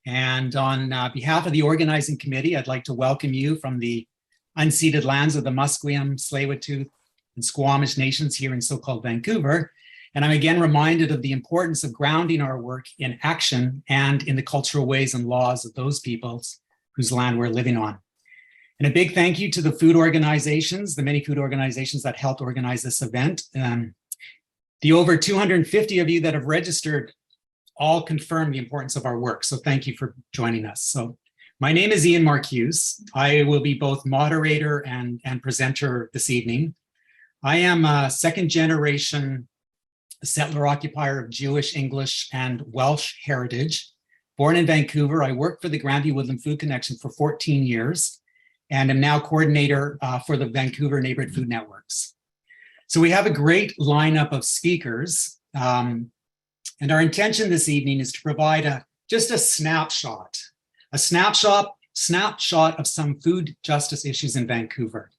And on behalf of the organizing committee, I'd like to welcome you from the unceded lands of the Musqueam, Tsleil-Waututh, and Squamish nations here in so-called Vancouver. And I'm again reminded of the importance of grounding our work in action and in the cultural ways and laws of those peoples whose land we're living on. And a big thank you to the food organizations, the many food organizations that helped organize this event. The over 250 of you that have registered all confirm the importance of our work. So thank you for joining us. So my name is Ian Marcuse. I will be both moderator and presenter this evening. I am a second generation settler occupier of Jewish, English, and Welsh heritage. Born in Vancouver, I worked for the Grandview Woodland Food Connection for 14 years and am now coordinator for the Vancouver Neighbourhood Food Networks. So we have a great lineup of speakers. And our intention this evening is to provide just a snapshot of some food justice issues in Vancouver.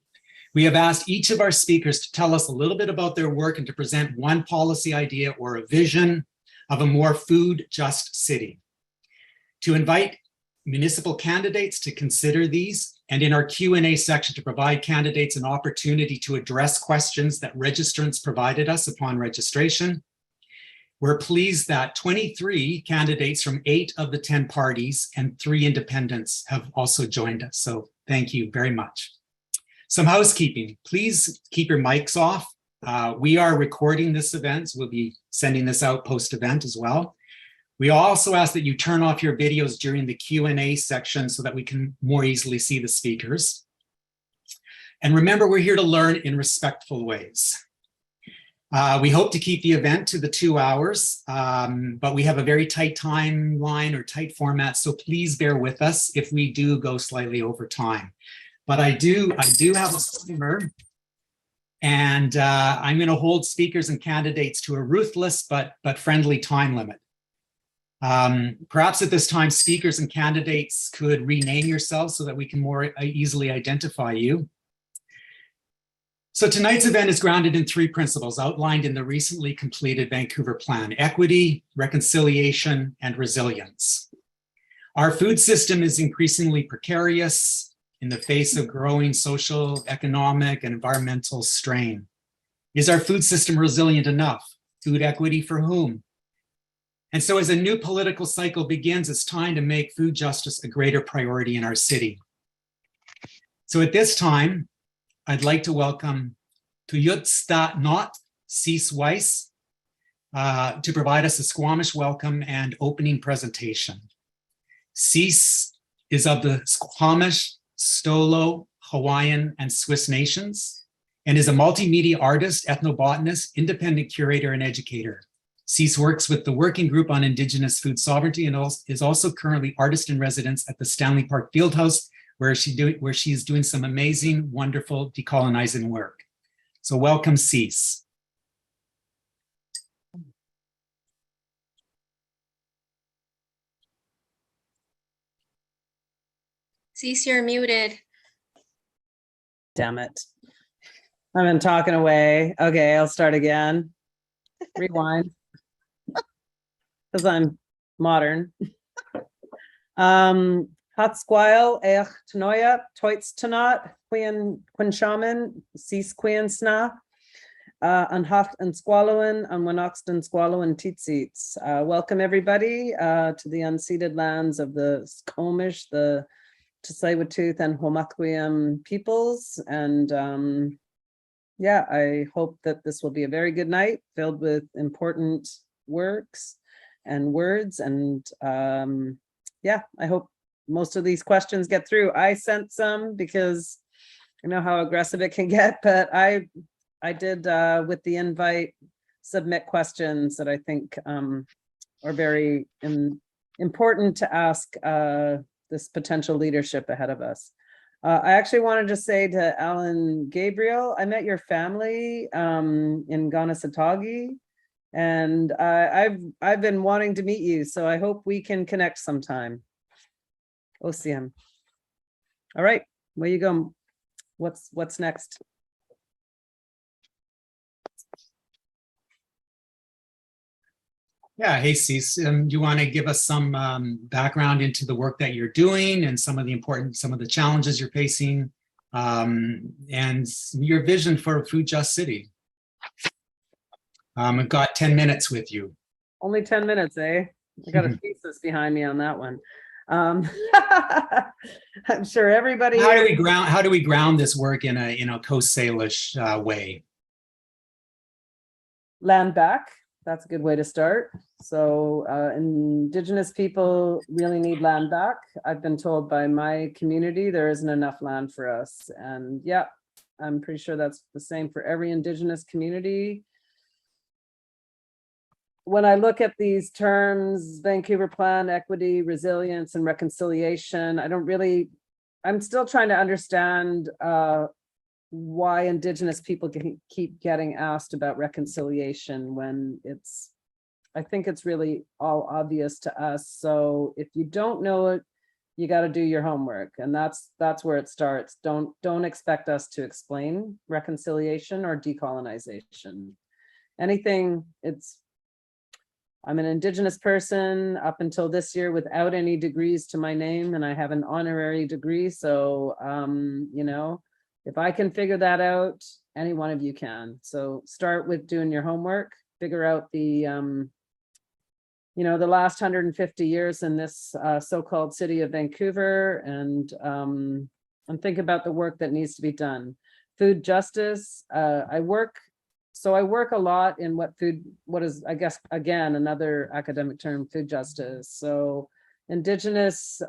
We have asked each of our speakers to tell us a little bit about their work and to present one policy idea or a vision of a more food just city. To invite municipal candidates to consider these, and in our Q&A section to provide candidates an opportunity to address questions that registrants provided us upon registration. We're pleased that 23 candidates from 8 of the 10 parties and 3 independents have also joined us. So thank you very much. Some housekeeping, please keep your mics off. We are recording this event, so we'll be sending this out post-event as well. We also ask that you turn off your videos during the Q&A section so that we can more easily see the speakers. And remember, we're here to learn in respectful ways. We hope to keep the event to the 2 hours, but we have a very tight timeline or tight format, so please bear with us if we do go slightly over time. But I do have a timer, and I'm going to hold speakers and candidates to a ruthless but friendly time limit. Perhaps at this time, speakers and candidates could rename yourselves so that we can more easily identify you. So tonight's event is grounded in 3 principles outlined in the recently completed Vancouver Plan: equity, reconciliation, and resilience. Our food system is increasingly precarious in the face of growing social, economic, and environmental strain. Is our food system resilient enough? Food equity for whom? And so as a new political cycle begins, it's time to make food justice a greater priority in our city. So at this time, I'd like to welcome Tuyutsta Not Sis Wyss to provide us a Squamish welcome and opening presentation. Sis is of the Squamish, Stolo, Hawaiian, and Swiss nations, and is a multimedia artist, ethnobotanist, independent curator, and educator. Sis works with the Working Group on Indigenous Food Sovereignty and is also currently artist in residence at the Stanley Park Fieldhouse, where she is doing some amazing, wonderful decolonizing work. So welcome, Sis. Sis, you're muted. Damn it. I've been talking away. Okay, I'll start again. Rewind. Because I'm modern. Hatsquile, Eich Tanoia, Toits Tanot, Quin Shaman, Sis Quin Sna, and Hacht and Squallowan, and Winoxton Squallowan Titsits. Welcome everybody to the unceded lands of the Squamish, the Tsleil-Waututh and Homathquim peoples. And yeah, I hope that this will be a very good night filled with important works and words. And yeah, I hope most of these questions get through. I sent some because I know how aggressive it can get, but I did with the invite submit questions that I think are very important to ask this potential leadership ahead of us. I actually wanted to say to LouAnn, Gabriel, I met your family in Kanatiio, and I've been wanting to meet you, so I hope we can connect sometime. OCM. All right, where you go? What's next? Yeah, hey, Cease, do you want to give us some background into the work that you're doing and some of the challenges you're facing, and your vision for a food just city? I've got 10 minutes with you. Only 10 minutes, eh? I got a thesis behind me on that one. I'm sure everybody. How do we ground this work in a Coast Salish way? Land back. That's a good way to start. So Indigenous people really need land back. I've been told by my community there isn't enough land for us. And yeah, I'm pretty sure that's the same for every Indigenous community. When I look at these terms, Vancouver Plan, equity, resilience, and reconciliation, I'm still trying to understand why Indigenous people keep getting asked about reconciliation when I think it's really all obvious to us. So if you don't know it, you got to do your homework, and that's where it starts. Don't expect us to explain reconciliation or decolonization. I'm an Indigenous person up until this year without any degrees to my name, and I have an honorary degree. So, if I can figure that out, any one of you can. So start with doing your homework, figure out the last 150 years in this so-called city of Vancouver, and think about the work that needs to be done. Food justice, I work a lot in what is, I guess, again, another academic term, food justice. So Indigenous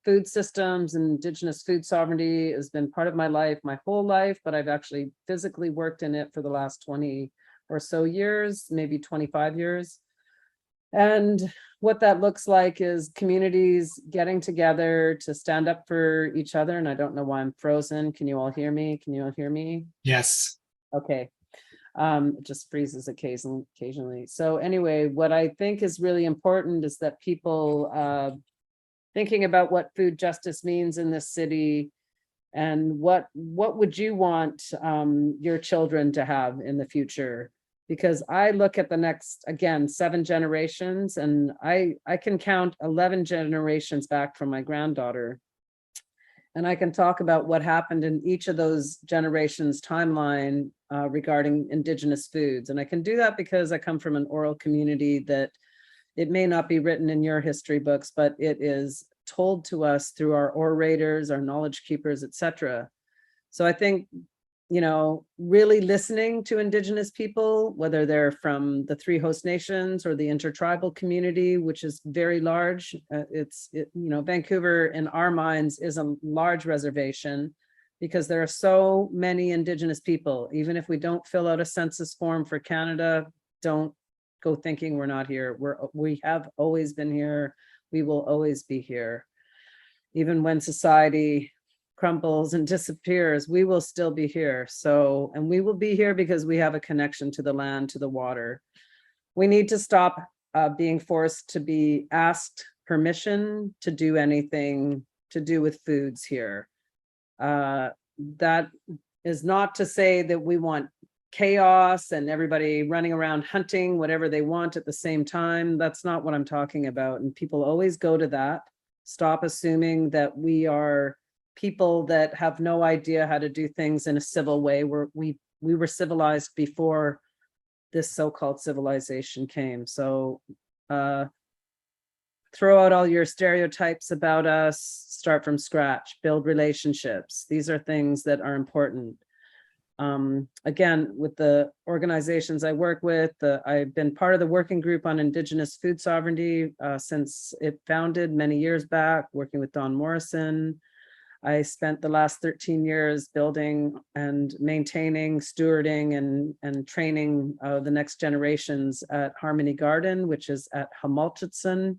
food systems, Indigenous food sovereignty has been part of my life, my whole life, but I've actually physically worked in it for the last 20 or so years, maybe 25 years. And what that looks like is communities getting together to stand up for each other. And I don't know why I'm frozen. Can you all hear me? Can you all hear me? Yes. Okay. It just freezes occasionally. So anyway, what I think is really important is that people thinking about what food justice means in this city, and what would you want your children to have in the future? Because I look at the next, again, 7 generations, and I can count 11 generations back from my granddaughter. And I can talk about what happened in each of those generations' timeline regarding Indigenous foods. And I can do that because I come from an oral community that it may not be written in your history books, but it is told to us through our orators, our knowledge keepers, etc. So I think, really listening to Indigenous people, whether they're from the 3 host nations or the intertribal community, which is very large. Vancouver in our minds is a large reservation because there are so many Indigenous people. Even if we don't fill out a census form for Canada, don't go thinking we're not here. We have always been here. We will always be here. Even when society crumbles and disappears, we will still be here. So, and we will be here because we have a connection to the land, to the water. We need to stop being forced to be asked permission to do anything to do with foods here. That is not to say that we want chaos and everybody running around hunting whatever they want at the same time. That's not what I'm talking about. And people always go to that. Stop assuming that we are people that have no idea how to do things in a civil way. We were civilized before this so-called civilization came. So throw out all your stereotypes about us, start from scratch, build relationships. These are things that are important. Again, with the organizations I work with, I've been part of the working group on Indigenous food sovereignty since it founded many years back, working with Don Morrison. I spent the last 13 years building and maintaining, stewarding, and training the next generations at Harmony Garden, which is at Hamilton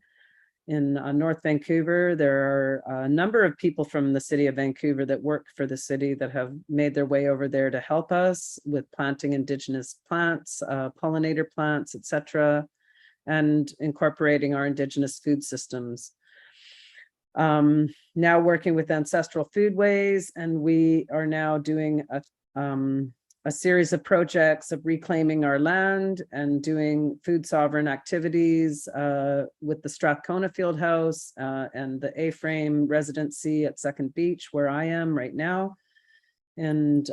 in North Vancouver. There are a number of people from the city of Vancouver that work for the city that have made their way over there to help us with planting Indigenous plants, pollinator plants, etc., and incorporating our Indigenous food systems. Now working with Ancestral Foodways, and we are now doing a series of projects of reclaiming our land and doing food sovereign activities with the Strathcona Fieldhouse and the A-frame residency at Second Beach, where I am right now. And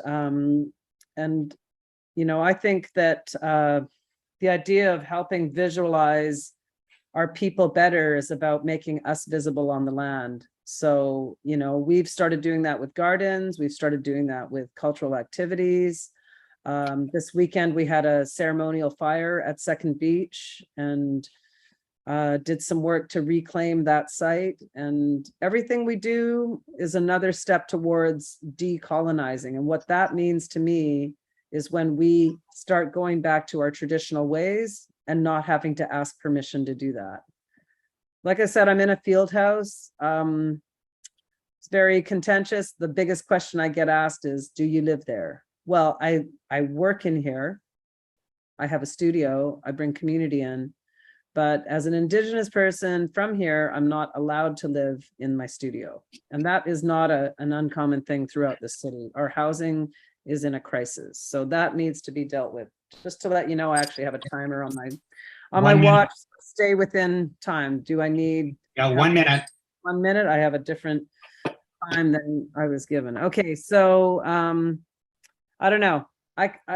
you know, I think that the idea of helping visualize our people better is about making us visible on the land. So, you know, we've started doing that with gardens. We've started doing that with cultural activities. This weekend, we had a ceremonial fire at Second Beach and did some work to reclaim that site. And everything we do is another step towards decolonizing. And what that means to me is when we start going back to our traditional ways and not having to ask permission to do that. Like I said, I'm in a field house. It's very contentious. The biggest question I get asked is, do you live there? Well, I work in here. I have a studio. I bring community in. But as an Indigenous person from here, I'm not allowed to live in my studio. And that is not an uncommon thing throughout the city. Our housing is in a crisis. So that needs to be dealt with. Just to let you know, I actually have a timer on my watch. Stay within time. Do I need 1 minute? 1 minute? I have a different time than I was given. Okay, so I don't know.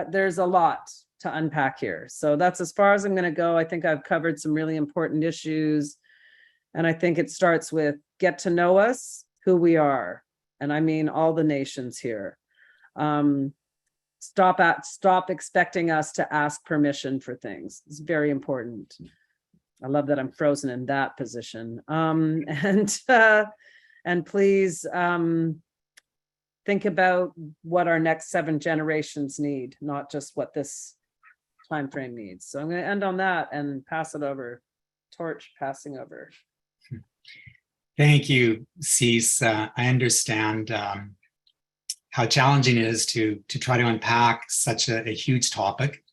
There's a lot to unpack here. So that's as far as I'm going to go. I think I've covered some really important issues. And I think it starts with get to know us, who we are. And I mean all the nations here. Stop expecting us to ask permission for things. It's very important. I love that I'm frozen in that position. And please think about what our next 7 generations need, not just what this time frame needs. So I'm going to end on that and pass it over. Torch passing over. Thank you, Cease. I understand how challenging it is to try to unpack such a huge topic.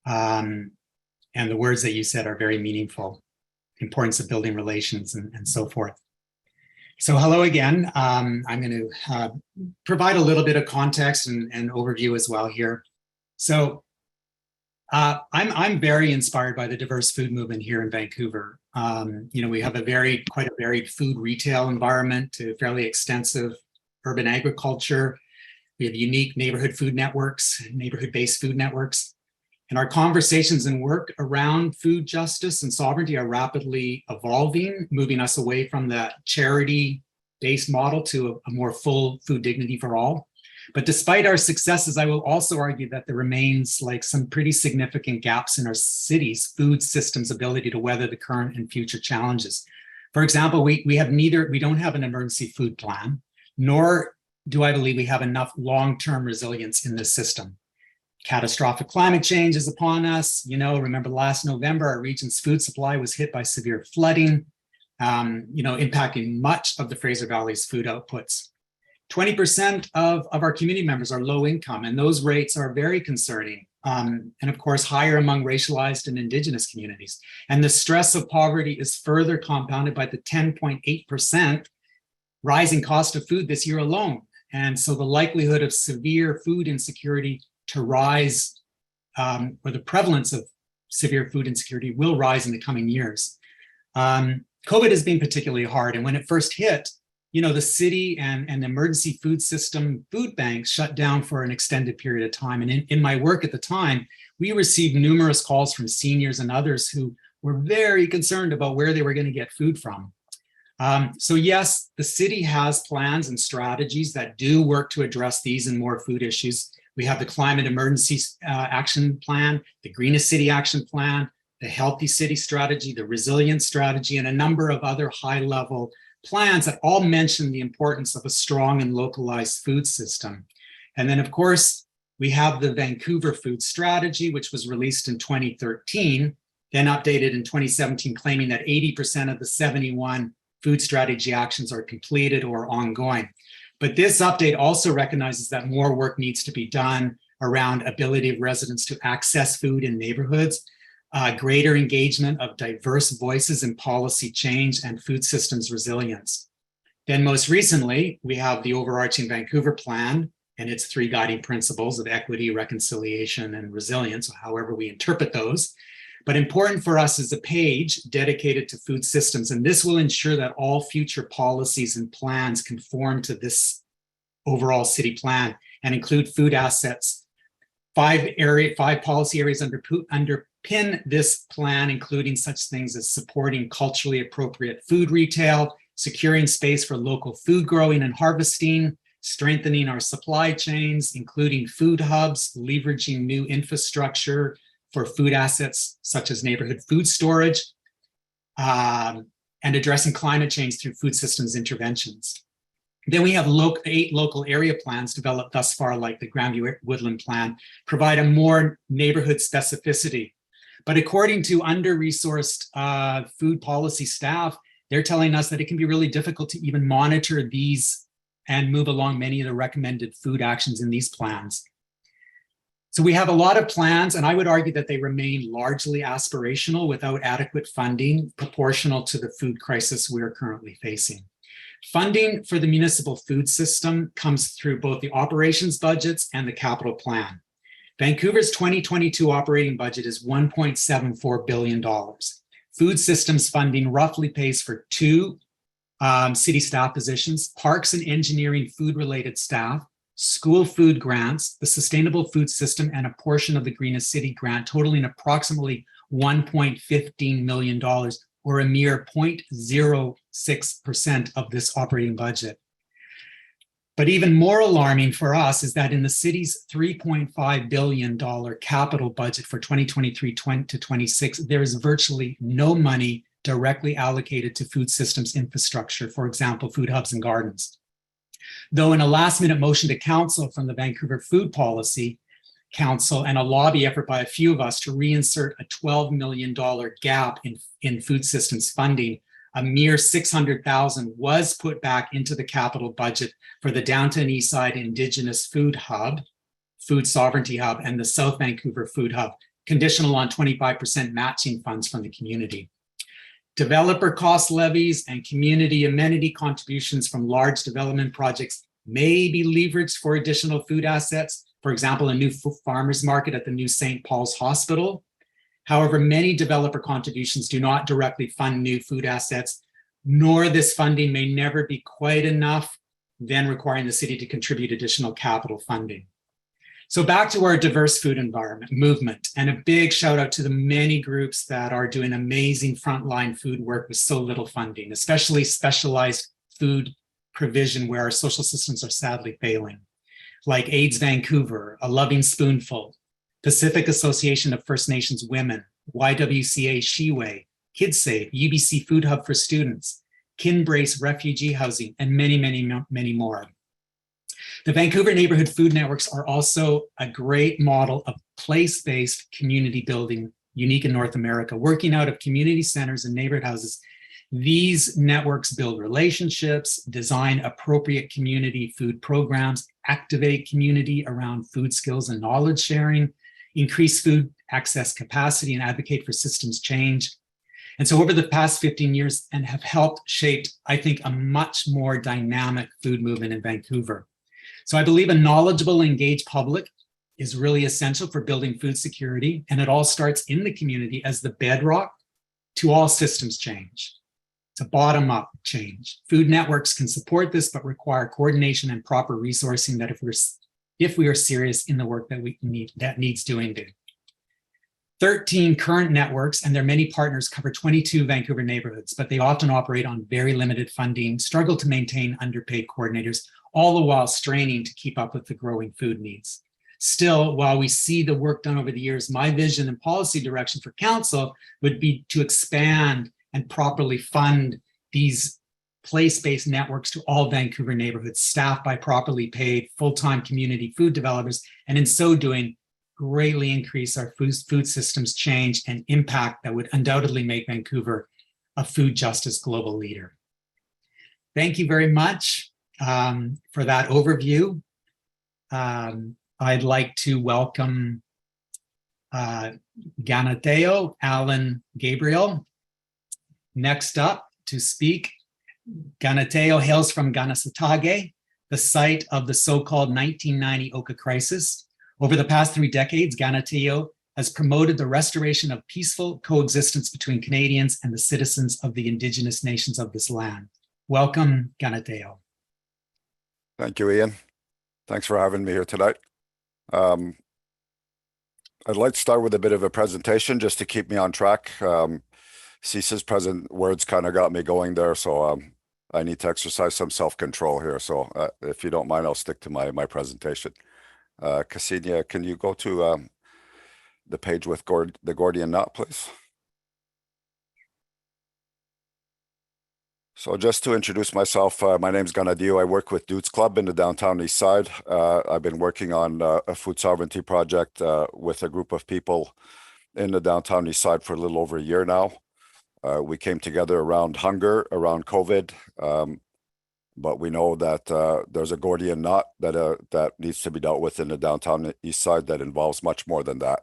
And the words that you said are very meaningful. Importance of building relations and so forth. So hello again. I'm going to provide a little bit of context and overview as well here. So I'm very inspired by the diverse food movement here in Vancouver. You know, we have quite a varied food retail environment to fairly extensive urban agriculture. We have unique neighborhood food networks, neighborhood-based food networks. And our conversations and work around food justice and sovereignty are rapidly evolving, moving us away from the charity-based model to a more full food dignity for all. But despite our successes, I will also argue that there remains like some pretty significant gaps in our city's food system's ability to weather the current and future challenges. For example, we don't have an emergency food plan, nor do I believe we have enough long-term resilience in this system. Catastrophic climate change is upon us. You know, remember last November, our region's food supply was hit by severe flooding, you know, impacting much of the Fraser Valley's food outputs. 20% of our community members are low income, and those rates are very concerning. And of course, higher among racialized and Indigenous communities. And the stress of poverty is further compounded by the 10.8% rising cost of food this year alone. And so the likelihood of severe food insecurity to rise, or the prevalence of severe food insecurity will rise in the coming years. COVID has been particularly hard. And when it first hit, you know, the city and the emergency food system food banks shut down for an extended period of time. And in my work at the time, we received numerous calls from seniors and others who were very concerned about where they were going to get food from. So yes, the city has plans and strategies that do work to address these and more food issues. We have the Climate Emergency Action Plan, the Greenest City Action Plan, the Healthy City Strategy, the Resilience Strategy, and a number of other high-level plans that all mention the importance of a strong and localized food system. And then, of course, we have the Vancouver Food Strategy, which was released in 2013, then updated in 2017, claiming that 80% of the 71 food strategy actions are completed or ongoing. But this update also recognizes that more work needs to be done around ability of residents to access food in neighborhoods, greater engagement of diverse voices in policy change and food systems resilience. Then most recently, we have the overarching Vancouver Plan, and its three guiding principles of equity, reconciliation, and resilience, however we interpret those. But important for us is a page dedicated to food systems, and this will ensure that all future policies and plans conform to this overall city plan and include food assets. Five policy areas underpin this plan, including such things as supporting culturally appropriate food retail, securing space for local food growing and harvesting, strengthening our supply chains, including food hubs, leveraging new infrastructure for food assets such as neighborhood food storage, and addressing climate change through food systems interventions. Then we have 8 local area plans developed thus far, like the Grandview Woodland Plan, provide a more neighborhood specificity. But according to under-resourced food policy staff, they're telling us that it can be really difficult to even monitor these and move along many of the recommended food actions in these plans. So we have a lot of plans, and I would argue that they remain largely aspirational without adequate funding proportional to the food crisis we are currently facing. Funding for the municipal food system comes through both the operations budgets and the capital plan. Vancouver's 2022 operating budget is $1.74 billion. Food systems funding roughly pays for 2 city staff positions, parks and engineering food-related staff, school food grants, the sustainable food system, and a portion of the Greenest City grant, totaling approximately $1.15 million, or a mere 0.06% of this operating budget. But even more alarming for us is that in the city's $3.5 billion capital budget for 2023 to 26, there is virtually no money directly allocated to food systems infrastructure, for example, food hubs and gardens. Though in a last-minute motion to council from the Vancouver Food Policy Council and a lobby effort by a few of us to reinsert a $12 million gap in food systems funding, a mere $600,000 was put back into the capital budget for the Downtown Eastside Indigenous Food Hub, Food Sovereignty Hub, and the South Vancouver Food Hub, conditional on 25% matching funds from the community. Developer cost levies and community amenity contributions from large development projects may be leveraged for additional food assets, for example, a new farmers market at the new St. Paul's Hospital. However, many developer contributions do not directly fund new food assets, nor this funding may never be quite enough, then requiring the city to contribute additional capital funding. So back to our diverse food environment movement, and a big shout out to the many groups that are doing amazing frontline food work with so little funding, especially specialized food provision where our social systems are sadly failing, like AIDS Vancouver, A Loving Spoonful, Pacific Association of First Nations Women, YWCA Sheway, KidSafe, UBC Food Hub for Students, Kinbrace Refugee Housing, and many, many, many more. The Vancouver Neighbourhood Food Networks are also a great model of place-based community building, unique in North America. Working out of community centers and neighborhood houses, these networks build relationships, design appropriate community food programs, activate community around food skills and knowledge sharing, increase food access capacity, and advocate for systems change. And so over the past 15 years and have helped shape, I think, a much more dynamic food movement in Vancouver. So I believe a knowledgeable, engaged public is really essential for building food security, and it all starts in the community as the bedrock to all systems change. It's a bottom-up change. Food networks can support this, but require coordination and proper resourcing that if we are serious in the work that needs doing. 13 current networks and their many partners cover 22 Vancouver neighborhoods, but they often operate on very limited funding, struggle to maintain underpaid coordinators, all the while straining to keep up with the growing food needs. Still, while we see the work done over the years, my vision and policy direction for council would be to expand and properly fund these place-based networks to all Vancouver neighborhoods, staffed by properly paid full-time community food developers, and in so doing, greatly increase our food systems change and impact that would undoubtedly make Vancouver a food justice global leader. Thank you very much for that overview. I'd like to welcome Kanatiio, Alan Gabriel. Next up to speak, Kanatiio hails from Ganasatake, the site of the so-called 1990 Oka crisis. Over the past 3 decades, Kanatiio has promoted the restoration of peaceful coexistence between Canadians and the citizens of the Indigenous nations of this land. Welcome, Kanatiio. Thank you, Ian. Thanks for having me here tonight. I'd like to start with a bit of a presentation just to keep me on track. Cesa's present words kind of got me going there, so I need to exercise some self-control here. So if you don't mind, I'll stick to my presentation. Christina, can you go to the page with the Gordian knot, please? So just to introduce myself, my name is Kanatiio. I work with Dudes Club in the downtown east side. I've been working on a food sovereignty project with a group of people in the downtown east side for a little over a year now. We came together around hunger, around COVID, but we know that there's a Gordian knot that needs to be dealt with in the downtown east side that involves much more than that.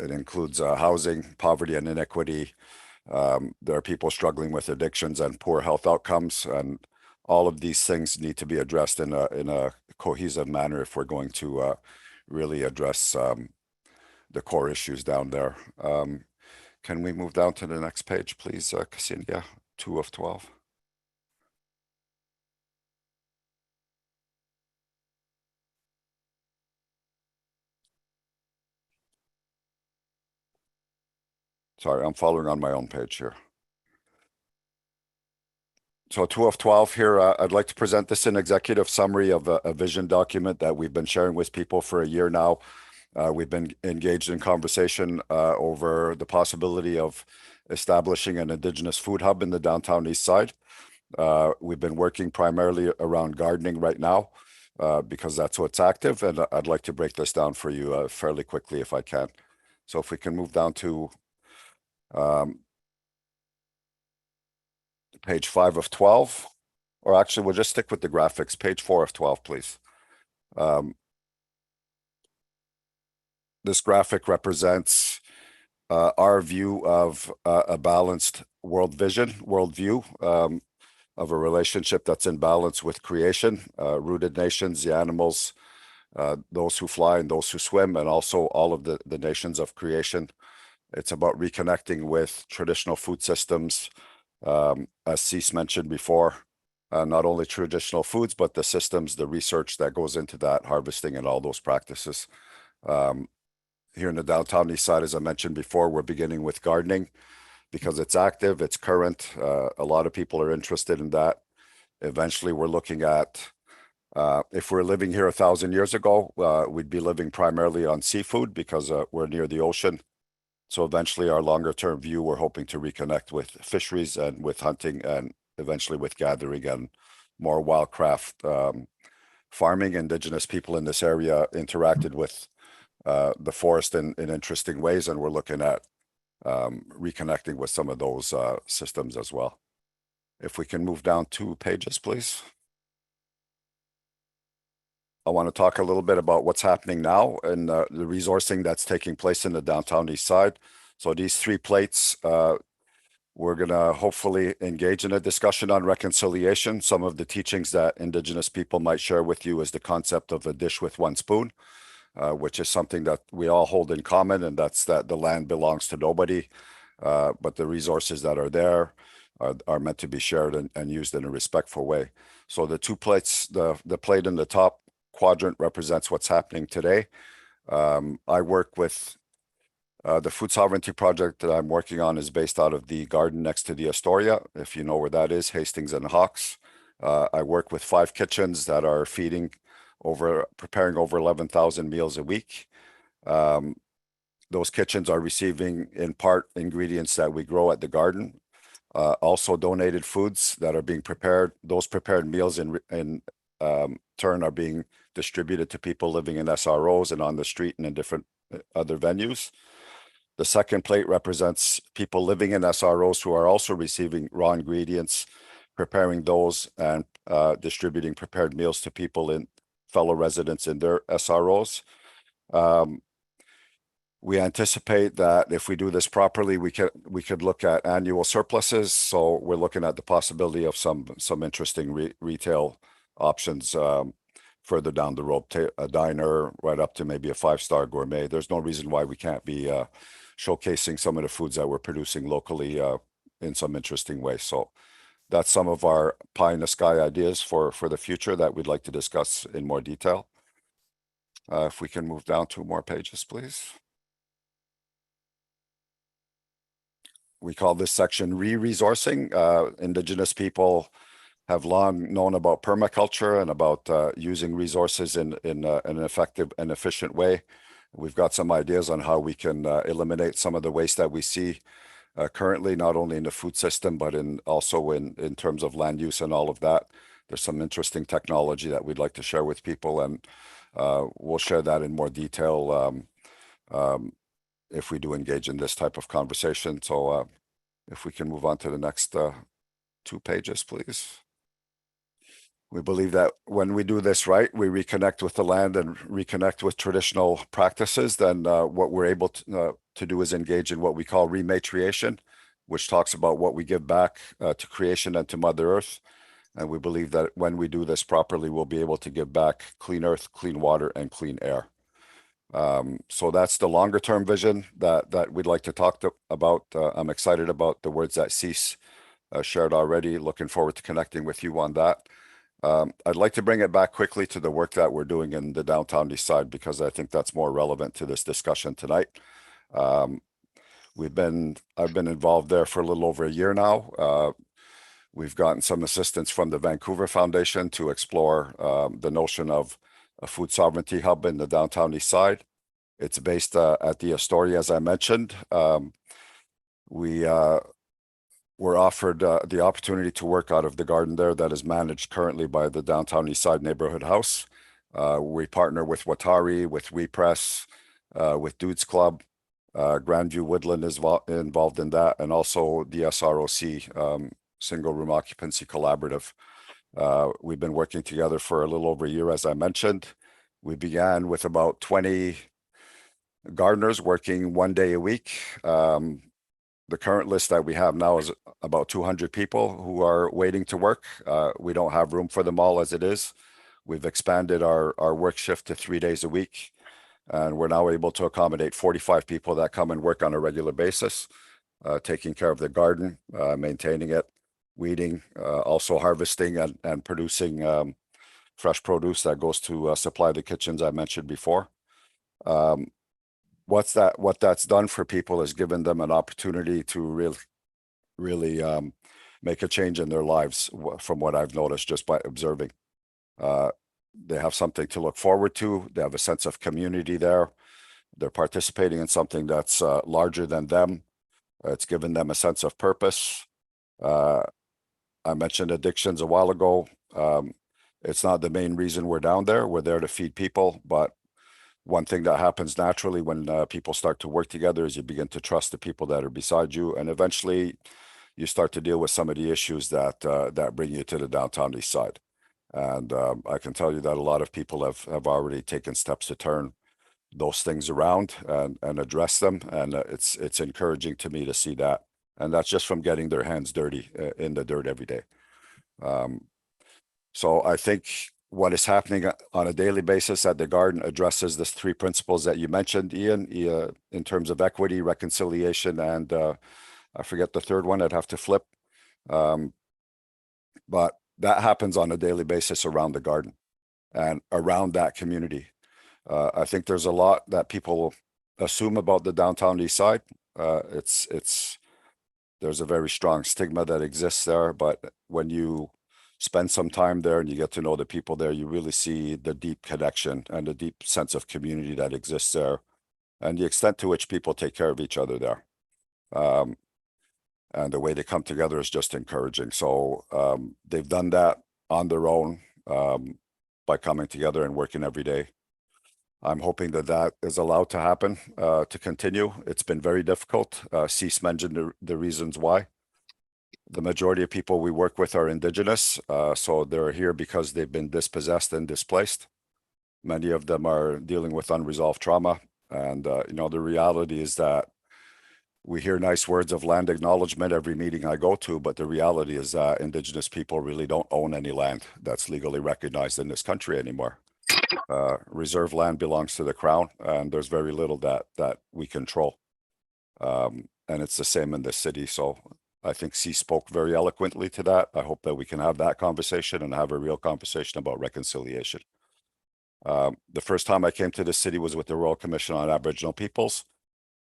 It includes housing, poverty, and inequity. There are people struggling with addictions and poor health outcomes, and all of these things need to be addressed in a cohesive manner if we're going to really address the core issues down there. Can we move down to the next page, please, Christina? 2 of 12. Sorry, I'm following on my own page here. So 2 of 12 here, I'd like to present this an executive summary of a vision document that we've been sharing with people for a year now. We've been engaged in conversation over the possibility of establishing an Indigenous food hub in the downtown east side. We've been working primarily around gardening right now because that's what's active, and I'd like to break this down for you fairly quickly if I can. So if we can move down to page 5 of 12, or actually we'll just stick with the graphics, page 4 of 12, please. This graphic represents our view of a balanced worldview of a relationship that's in balance with creation, rooted nations, the animals, those who fly and those who swim, and also all of the nations of creation. It's about reconnecting with traditional food systems, as Cease mentioned before, not only traditional foods, but the systems, the research that goes into that, harvesting and all those practices. Here in the downtown east side, as I mentioned before, we're beginning with gardening because it's active, it's current. A lot of people are interested in that. Eventually, we're looking at, if we're living here 1,000 years ago, we'd be living primarily on seafood because we're near the ocean. So eventually our longer term view, we're hoping to reconnect with fisheries and with hunting and eventually with gathering and more wildcraft farming. Indigenous people in this area interacted with the forest in interesting ways, and we're looking at reconnecting with some of those systems as well. If we can move down 2 pages, please. I want to talk a little bit about what's happening now and the resourcing that's taking place in the downtown east side. So these 3 plates, we're going to hopefully engage in a discussion on reconciliation. Some of the teachings that Indigenous people might share with you is the concept of a dish with 1 spoon, which is something that we all hold in common, and that's that the land belongs to nobody, but the resources that are there are meant to be shared and used in a respectful way. So the 2 plates, the plate in the top quadrant represents what's happening today. I work with the food sovereignty project that I'm working on is based out of the garden next to the Astoria, if you know where that is, Hastings and Hawks. I work with 5 kitchens that are preparing over 11,000 meals a week. Those kitchens are receiving in part ingredients that we grow at the garden, also donated foods that are being prepared. Those prepared meals in turn are being distributed to people living in SROs and on the street and in different other venues. The second plate represents people living in SROs who are also receiving raw ingredients, preparing those and distributing prepared meals to people in fellow residents in their SROs. We anticipate that if we do this properly, we could look at annual surpluses. So we're looking at the possibility of some interesting retail options further down the road, a diner right up to maybe a 5-star gourmet. There's no reason why we can't be showcasing some of the foods that we're producing locally in some interesting way. So that's some of our pie in the sky ideas for the future that we'd like to discuss in more detail. If we can move down 2 more pages, please. We call this section re-resourcing. Indigenous people have long known about permaculture and about using resources in an effective and efficient way. We've got some ideas on how we can eliminate some of the waste that we see currently, not only in the food system, but also in terms of land use and all of that. There's some interesting technology that we'd like to share with people, and we'll share that in more detail if we do engage in this type of conversation. So if we can move on to the next 2 pages, please. We believe that when we do this right, we reconnect with the land and reconnect with traditional practices, then what we're able to do is engage in what we call rematriation, which talks about what we give back to creation and to Mother Earth. And we believe that when we do this properly, we'll be able to give back clean earth, clean water, and clean air. So that's the longer term vision that we'd like to talk about. I'm excited about the words that Cease shared already. Looking forward to connecting with you on that. I'd like to bring it back quickly to the work that we're doing in the downtown east side, because I think that's more relevant to this discussion tonight. I've been involved there for a little over a year now. We've gotten some assistance from the Vancouver Foundation to explore the notion of a food sovereignty hub in the downtown east side. It's based at the Astoria, as I mentioned. We're offered the opportunity to work out of the garden there that is managed currently by the Downtown East Side Neighborhood House. We partner with Watari, with WePress, with Dudes Club. Grandview Woodland is involved in that, and also the SROC, Single Room Occupancy Collaborative. We've been working together for a little over a year, as I mentioned. We began with about 20 gardeners working 1 day a week. The current list that we have now is about 200 people who are waiting to work. We don't have room for them all as it is. We've expanded our work shift to 3 days a week, and we're now able to accommodate 45 people that come and work on a regular basis, taking care of the garden, maintaining it, weeding, also harvesting and producing fresh produce that goes to supply the kitchens I mentioned before. What that's done for people is given them an opportunity to really make a change in their lives, from what I've noticed just by observing. They have something to look forward to. They have a sense of community there. They're participating in something that's larger than them. It's given them a sense of purpose. I mentioned addictions a while ago. It's not the main reason we're down there. We're there to feed people, but one thing that happens naturally when people start to work together is you begin to trust the people that are beside you, and eventually you start to deal with some of the issues that bring you to the downtown east side. And I can tell you that a lot of people have already taken steps to turn those things around and address them, and it's encouraging to me to see that. And that's just from getting their hands dirty in the dirt every day. So I think what is happening on a daily basis at the garden addresses the 3 principles that you mentioned, Ian, in terms of equity, reconciliation, and I forget the third one. I'd have to flip. But that happens on a daily basis around the garden and around that community. I think there's a lot that people assume about the downtown east side. There's a very strong stigma that exists there, but when you spend some time there and you get to know the people there, you really see the deep connection and the deep sense of community that exists there, and the extent to which people take care of each other there. And the way they come together is just encouraging. So they've done that on their own by coming together and working every day. I'm hoping that is allowed to happen, to continue. It's been very difficult. Cease mentioned the reasons why. The majority of people we work with are Indigenous, so they're here because they've been dispossessed and displaced. Many of them are dealing with unresolved trauma. And, the reality is that we hear nice words of land acknowledgement every meeting I go to, but the reality is that Indigenous people really don't own any land that's legally recognized in this country anymore. Reserve land belongs to the Crown, and there's very little that we control. And it's the same in this city. So I think C spoke very eloquently to that. I hope that we can have that conversation and have a real conversation about reconciliation. The first time I came to this city was with the Royal Commission on Aboriginal Peoples.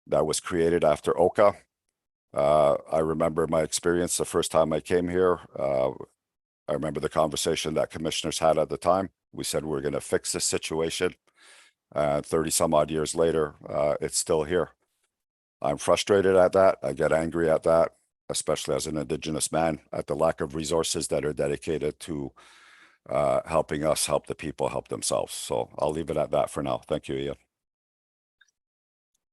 That was created after Oka. I remember my experience the first time I came here. I remember the conversation that commissioners had at the time. We said we're going to fix this situation. 30 some odd years later, it's still here. I'm frustrated at that. I get angry at that, especially as an Indigenous man, at the lack of resources that are dedicated to helping us help the people help themselves. So I'll leave it at that for now. Thank you, Ian.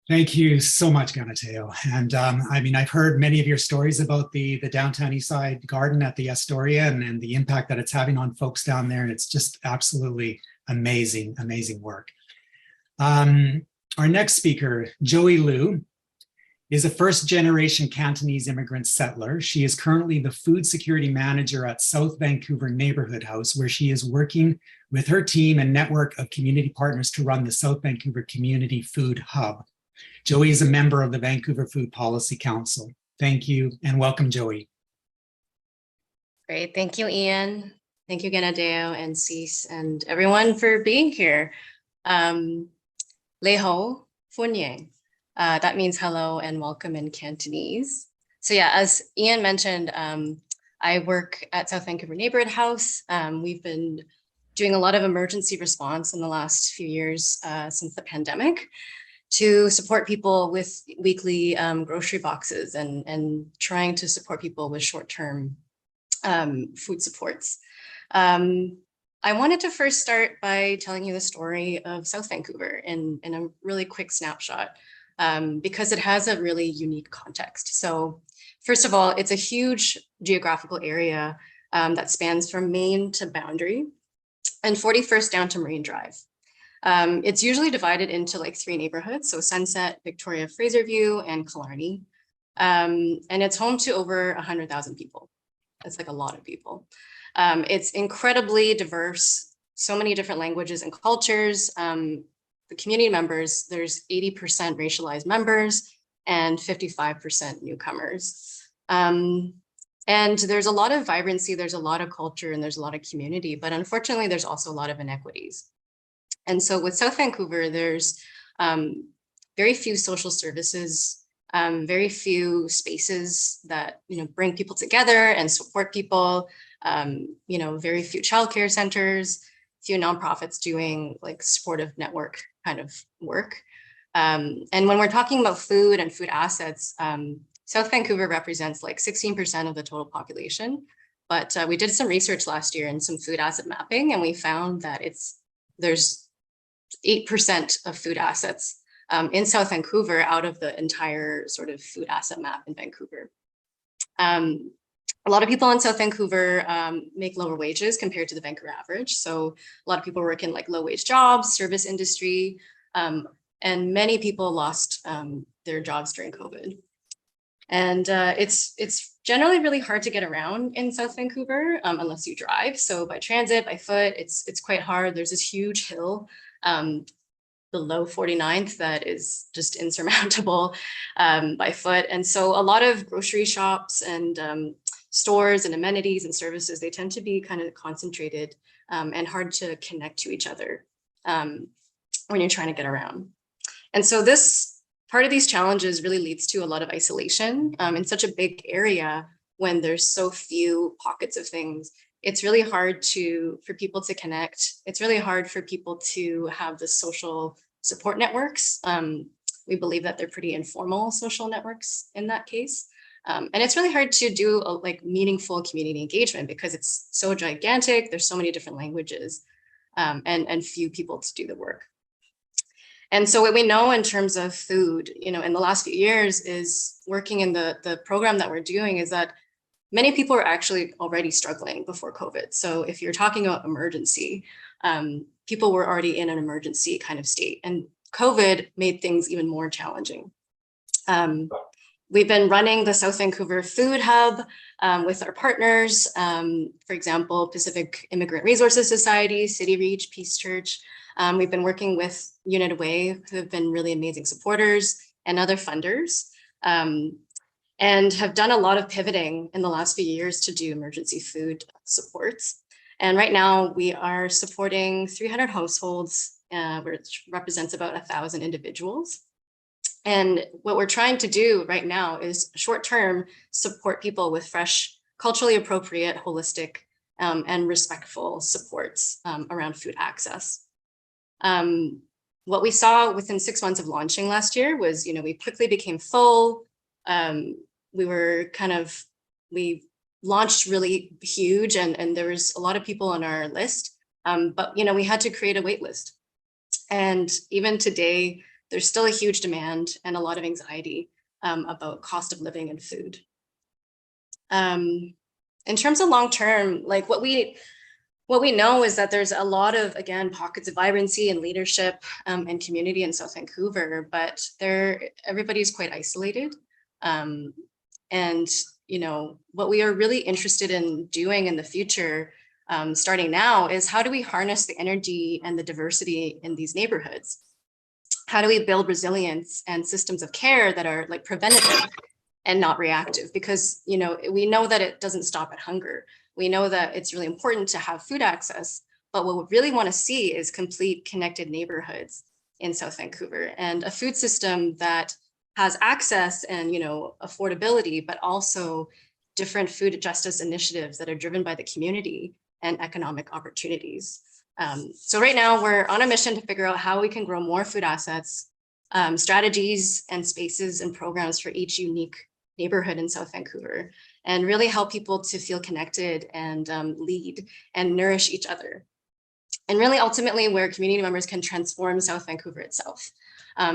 Thank you so much, Kanatiio. And I mean, I've heard many of your stories about the downtown East Side garden at the Astoria and the impact that it's having on folks down there. And it's just absolutely amazing, amazing work. Our next speaker, Joey Liu, is a first-generation Cantonese immigrant settler. She is currently the food security manager at South Vancouver Neighbourhood House, where she is working with her team and network of community partners to run the South Vancouver Community Food Hub. Joey is a member of the Vancouver Food Policy Council. Thank you and welcome, Joey. Great. Thank you, Ian. Thank you, Kanatiio and Cis and everyone for being here. Leho Funyang. That means hello and welcome in Cantonese. So yeah, as Ian mentioned, I work at South Vancouver Neighbourhood House. We've been doing a lot of emergency response in the last few years since the pandemic to support people with weekly grocery boxes and trying to support people with short-term food supports. I wanted to first start by telling you the story of South Vancouver in a really quick snapshot. Because it has a really unique context. So first of all, it's a huge geographical area that spans from Main to Boundary and 41st down to Marine Drive. It's usually divided into like 3 neighborhoods, so Sunset, Victoria, Fraserview, and Killarney. And it's home to over 100,000 people. That's like a lot of people. It's incredibly diverse, so many different languages and cultures. The community members, there's 80% racialized members and 55% newcomers. And there's a lot of vibrancy, there's a lot of culture, and there's a lot of community, but unfortunately, there's also a lot of inequities. And so with South Vancouver, there's very few social services, very few spaces that bring people together and support people, very few childcare centers, few nonprofits doing like supportive network kind of work. And when we're talking about food and food assets, South Vancouver represents like 16% of the total population. But we did some research last year and some food asset mapping, and we found that there's 8% of food assets in South Vancouver out of the entire sort of food asset map in Vancouver. A lot of people in South Vancouver make lower wages compared to the Vancouver average. So a lot of people work in like low wage jobs, service industry, and many people lost their jobs during COVID. And it's generally really hard to get around in South Vancouver unless you drive. So by transit, by foot, it's quite hard. There's this huge hill below 49th that is just insurmountable by foot. And so a lot of grocery shops and stores and amenities and services, they tend to be kind of concentrated and hard to connect to each other when you're trying to get around. And so this part of these challenges really leads to a lot of isolation in such a big area. When there's so few pockets of things, it's really hard for people to connect. It's really hard for people to have the social support networks. We believe that they're pretty informal social networks in that case. And it's really hard to do like meaningful community engagement because it's so gigantic. There's so many different languages and few people to do the work. And so what we know in terms of food, in the last few years is working in the program that we're doing is that many people are actually already struggling before COVID. So if you're talking about emergency, people were already in an emergency kind of state, and COVID made things even more challenging. We've been running the South Vancouver Food Hub with our partners, for example, Pacific Immigrant Resources Society, City Reach, Peace Church. We've been working with Unit Away, who have been really amazing supporters, and other funders, and have done a lot of pivoting in the last few years to do emergency food supports. And right now we are supporting 300 households, which represents about 1,000 individuals. And what we're trying to do right now is short-term support people with fresh, culturally appropriate, holistic, and respectful supports around food access. What we saw within 6 months of launching last year was, we quickly became full. We launched really huge, and there was a lot of people on our list, but we had to create a wait list. And even today, there's still a huge demand and a lot of anxiety about cost of living and food. In terms of long-term, like what we know is that there's a lot of, again, pockets of vibrancy and leadership and community in South Vancouver, but everybody's quite isolated. And what we are really interested in doing in the future, starting now, is how do we harness the energy and the diversity in these neighborhoods? How do we build resilience and systems of care that are like preventative and not reactive? Because, we know that it doesn't stop at hunger. We know that it's really important to have food access, but what we really want to see is complete connected neighborhoods in South Vancouver, and a food system that has access and, affordability, but also different food justice initiatives that are driven by the community and economic opportunities. So right now we're on a mission to figure out how we can grow more food assets, strategies and spaces and programs for each unique neighborhood in South Vancouver, and really help people to feel connected and lead and nourish each other. And really ultimately where community members can transform South Vancouver itself.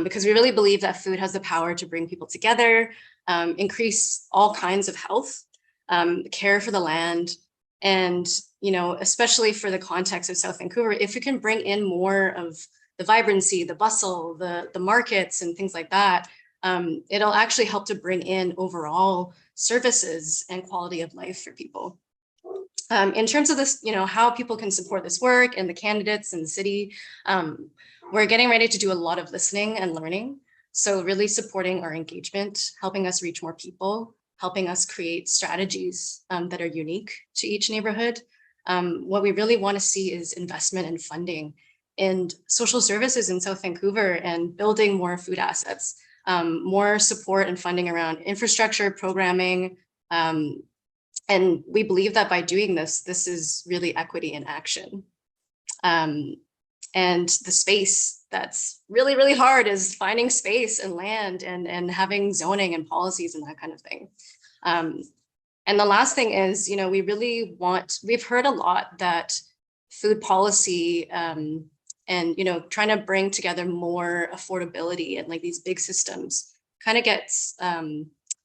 Because we really believe that food has the power to bring people together, increase all kinds of health, care for the land, and especially for the context of South Vancouver, if we can bring in more of the vibrancy, the bustle, the markets and things like that, it'll actually help to bring in overall services and quality of life for people. In terms of this, how people can support this work and the candidates and the city, we're getting ready to do a lot of listening and learning. So really supporting our engagement, helping us reach more people, helping us create strategies that are unique to each neighborhood. What we really want to see is investment and funding in social services in South Vancouver and building more food assets, more support and funding around infrastructure, programming. And we believe that by doing this, this is really equity in action. And the space that's really, really hard is finding space and land and having zoning and policies and that kind of thing. And the last thing is, we've heard a lot that food policy and, trying to bring together more affordability and like these big systems kind of gets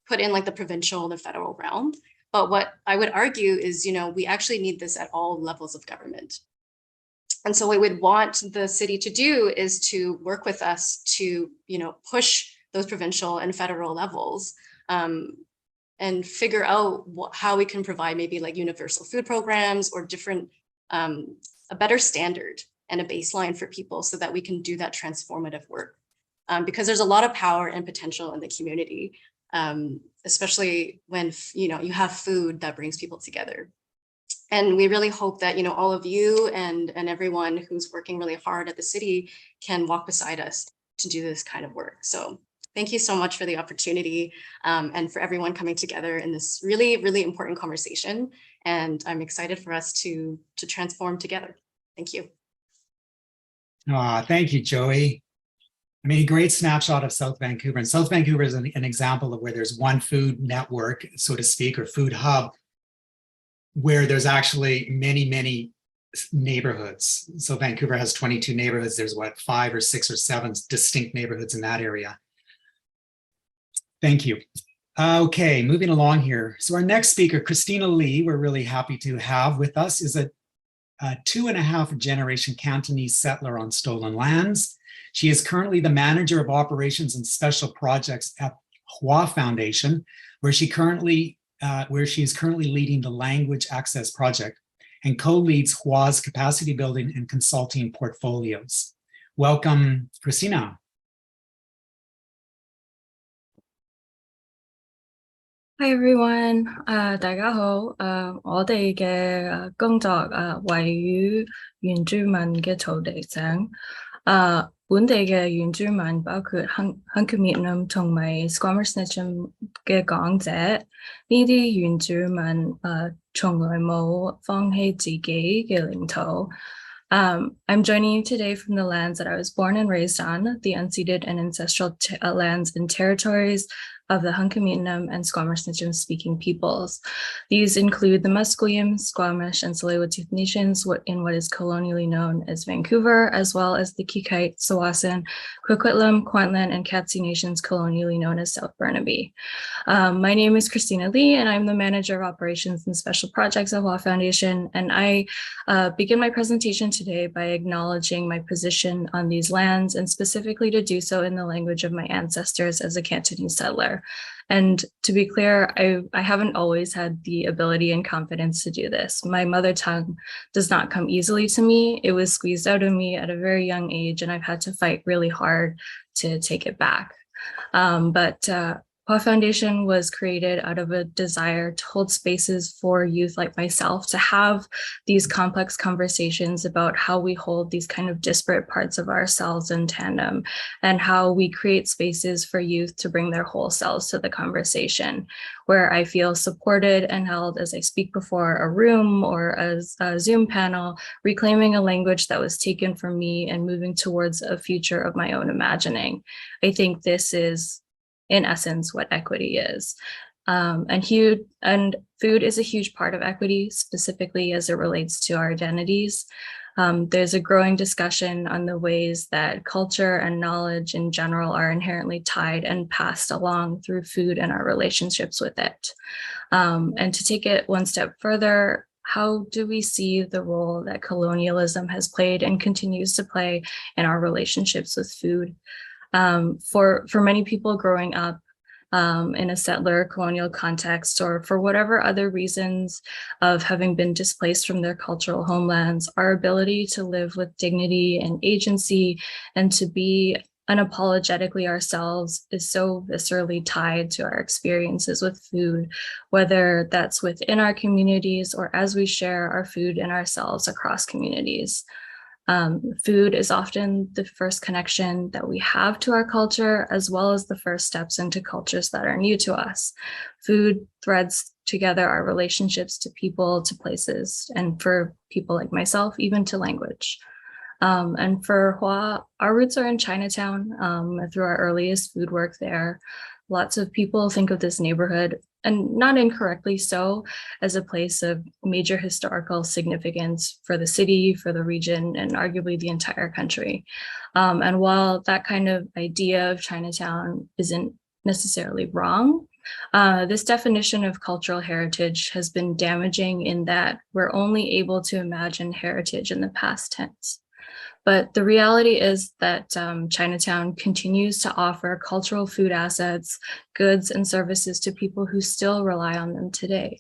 put in like the provincial and the federal realm. But what I would argue is, we actually need this at all levels of government. And so what we'd want the city to do is to work with us to, push those provincial and federal levels and figure out how we can provide maybe like universal food programs or different, a better standard and a baseline for people so that we can do that transformative work. Because there's a lot of power and potential in the community, especially when, you have food that brings people together. And we really hope that, all of you and everyone who's working really hard at the city can walk beside us to do this kind of work. So thank you so much for the opportunity and for everyone coming together in this really, really important conversation. And I'm excited for us to transform together. Thank you. Thank you, Joey. I mean, a great snapshot of South Vancouver. And South Vancouver is an example of where there's one food network, so to speak, or food hub, where there's actually many, many neighborhoods. So Vancouver has 22 neighborhoods. There's 5 or 6 or 7 distinct neighborhoods in that area. Thank you. Okay, moving along here. So our next speaker, Christina Lee, we're really happy to have with us, is a 2.5 generation Cantonese settler on stolen lands. She is currently the manager of operations and special projects at Hua Foundation, where she is currently leading the Language Access Project and co-leads Hua's capacity building and consulting portfolios. Welcome, Christina. Hi everyone，大家好，我哋嘅工作位於原住民嘅土地上，本地嘅原住民包括Hunkaminam 同埋 Squamish 嘅講者，呢啲原住民從來冇放棄自己嘅領土。I'm joining you today from the lands that I was born and raised on, the unceded and ancestral lands and territories of the Hunkaminam and Squamish speaking peoples. These include the Musqueam, Squamish, and Tsleil-Waututh nations in what is colonially known as Vancouver, as well as the Kikite, Tsawwassen, Coquitlam, Kwantlen, and Katzie nations colonially known as South Burnaby. My name is Christina Lee, and I'm the Manager of Operations and Special Projects at Hua Foundation. And I begin my presentation today by acknowledging my position on these lands, and specifically to do so in the language of my ancestors as a Cantonese settler. And to be clear, I haven't always had the ability and confidence to do this. My mother tongue does not come easily to me. It was squeezed out of me at a very young age, and I've had to fight really hard to take it back. Hua Foundation was created out of a desire to hold spaces for youth like myself to have these complex conversations about how we hold these kind of disparate parts of ourselves in tandem, and how we create spaces for youth to bring their whole selves to the conversation, where I feel supported and held as I speak before a room or as a Zoom panel, reclaiming a language that was taken from me and moving towards a future of my own imagining. I think this is, in essence, what equity is. And food is a huge part of equity, specifically as it relates to our identities. There's a growing discussion on the ways that culture and knowledge in general are inherently tied and passed along through food and our relationships with it. And to take it one step further, how do we see the role that colonialism has played and continues to play in our relationships with food? For many people growing up in a settler colonial context, or for whatever other reasons of having been displaced from their cultural homelands, our ability to live with dignity and agency and to be unapologetically ourselves is so viscerally tied to our experiences with food, whether that's within our communities or as we share our food and ourselves across communities. Food is often the first connection that we have to our culture, as well as the first steps into cultures that are new to us. Food threads together our relationships to people, to places, and for people like myself, even to language. And for Hua, our roots are in Chinatown through our earliest food work there. Lots of people think of this neighborhood, and not incorrectly so, as a place of major historical significance for the city, for the region, and arguably the entire country. And while that kind of idea of Chinatown isn't necessarily wrong, this definition of cultural heritage has been damaging in that we're only able to imagine heritage in the past tense. But the reality is that Chinatown continues to offer cultural food assets, goods, and services to people who still rely on them today.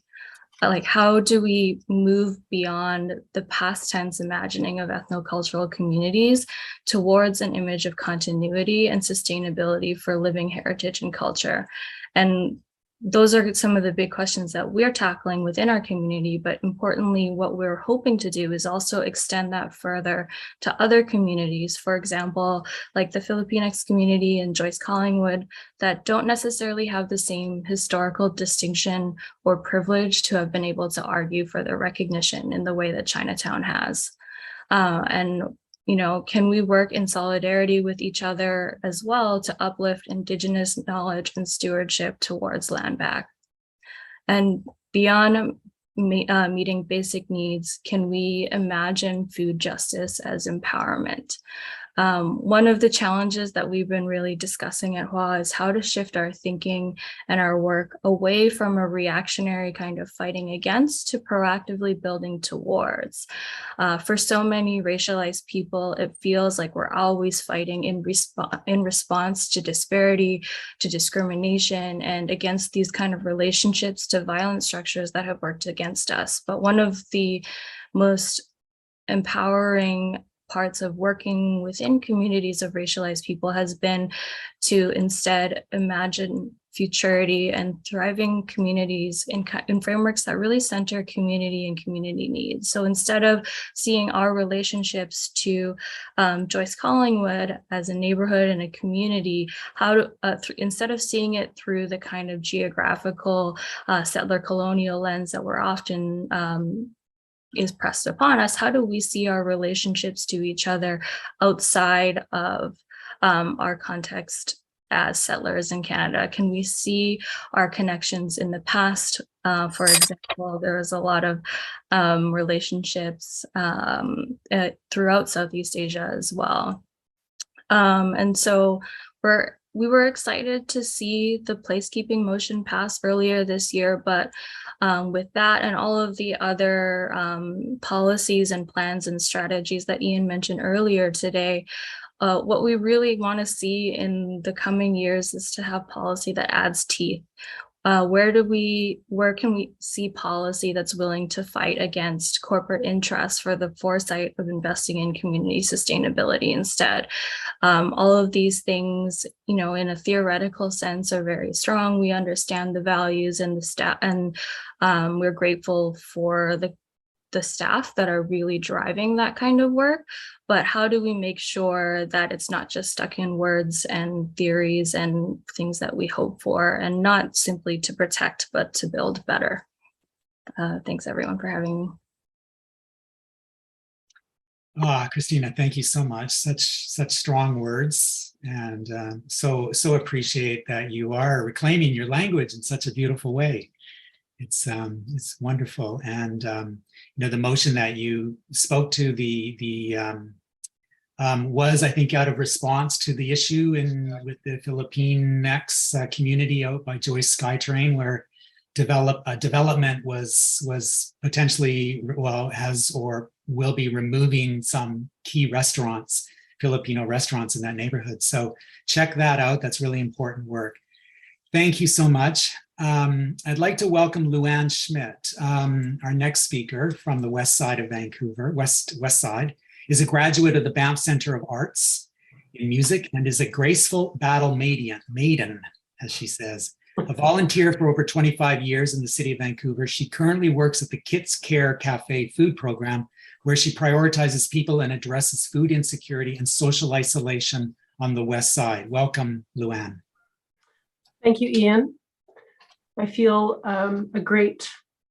Like, how do we move beyond the past tense imagining of ethnocultural communities towards an image of continuity and sustainability for living heritage and culture? And those are some of the big questions that we're tackling within our community, but importantly, what we're hoping to do is also extend that further to other communities, for example, like the Filipinx community in Joyce Collingwood, that don't necessarily have the same historical distinction or privilege to have been able to argue for their recognition in the way that Chinatown has. Can we work in solidarity with each other as well to uplift Indigenous knowledge and stewardship towards land back? And beyond meeting basic needs, can we imagine food justice as empowerment? One of the challenges that we've been really discussing at Hua is how to shift our thinking and our work away from a reactionary kind of fighting against to proactively building towards. For so many racialized people, it feels like we're always fighting in response to disparity, to discrimination, and against these kind of relationships to violent structures that have worked against us. But one of the most empowering parts of working within communities of racialized people has been to instead imagine futurity and thriving communities in frameworks that really center community and community needs. So instead of seeing our relationships to Joyce Collingwood as a neighborhood and a community, instead of seeing it through the kind of geographical settler colonial lens that we're often is pressed upon us, how do we see our relationships to each other outside of our context as settlers in Canada? Can we see our connections in the past? For example, there was a lot of relationships throughout Southeast Asia as well. And so we were excited to see the placekeeping motion pass earlier this year, but with that and all of the other policies and plans and strategies that Ian mentioned earlier today, what we really want to see in the coming years is to have policy that adds teeth. Where can we see policy that's willing to fight against corporate interests for the foresight of investing in community sustainability instead? All of these things, in a theoretical sense, are very strong. We understand the values and the staff, and we're grateful for the staff that are really driving that kind of work. But how do we make sure that it's not just stuck in words and theories and things that we hope for, and not simply to protect, but to build better? Thanks everyone for having me. Christina, thank you so much. Such strong words, and so appreciate that you are reclaiming your language in such a beautiful way. It's wonderful, and the motion that you spoke to was, I think, out of response to the issue with the Filipinx community out by Joyce SkyTrain, where development was potentially, has or will be removing some key restaurants, Filipino restaurants in that neighborhood. So check that out. That's really important work. Thank you so much. I'd like to welcome LouAnn Schmidt. Our next speaker from the west side of Vancouver, west side, is a graduate of the Banff Center of Arts in Music and is a graceful battle maiden, as she says. A volunteer for over 25 years in the city of Vancouver, she currently works at the Kids Care Café food program, where she prioritizes people and addresses food insecurity and social isolation on the west side. Welcome, LouAnn. Thank you, Ian. I feel a great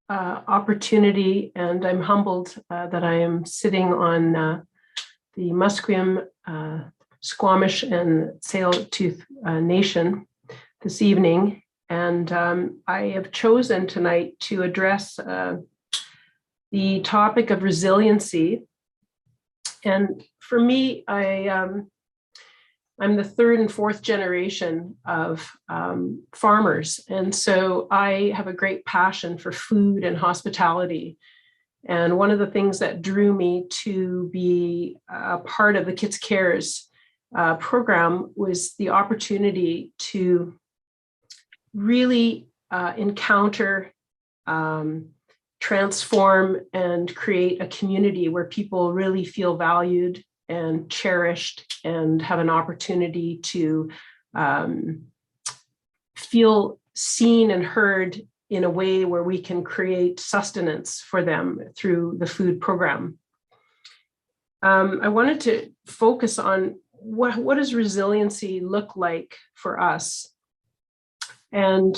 opportunity, and I'm humbled that I am sitting on the Musqueam, Squamish, and Tsleil-Waututh Nation this evening. And I have chosen tonight to address the topic of resiliency. And for me, I'm the third and fourth generation of farmers. And so I have a great passion for food and hospitality. And one of the things that drew me to be a part of the Kids Cares program was the opportunity to really encounter, transform, and create a community where people really feel valued and cherished and have an opportunity to feel seen and heard in a way where we can create sustenance for them through the food program. I wanted to focus on what does resiliency look like for us? And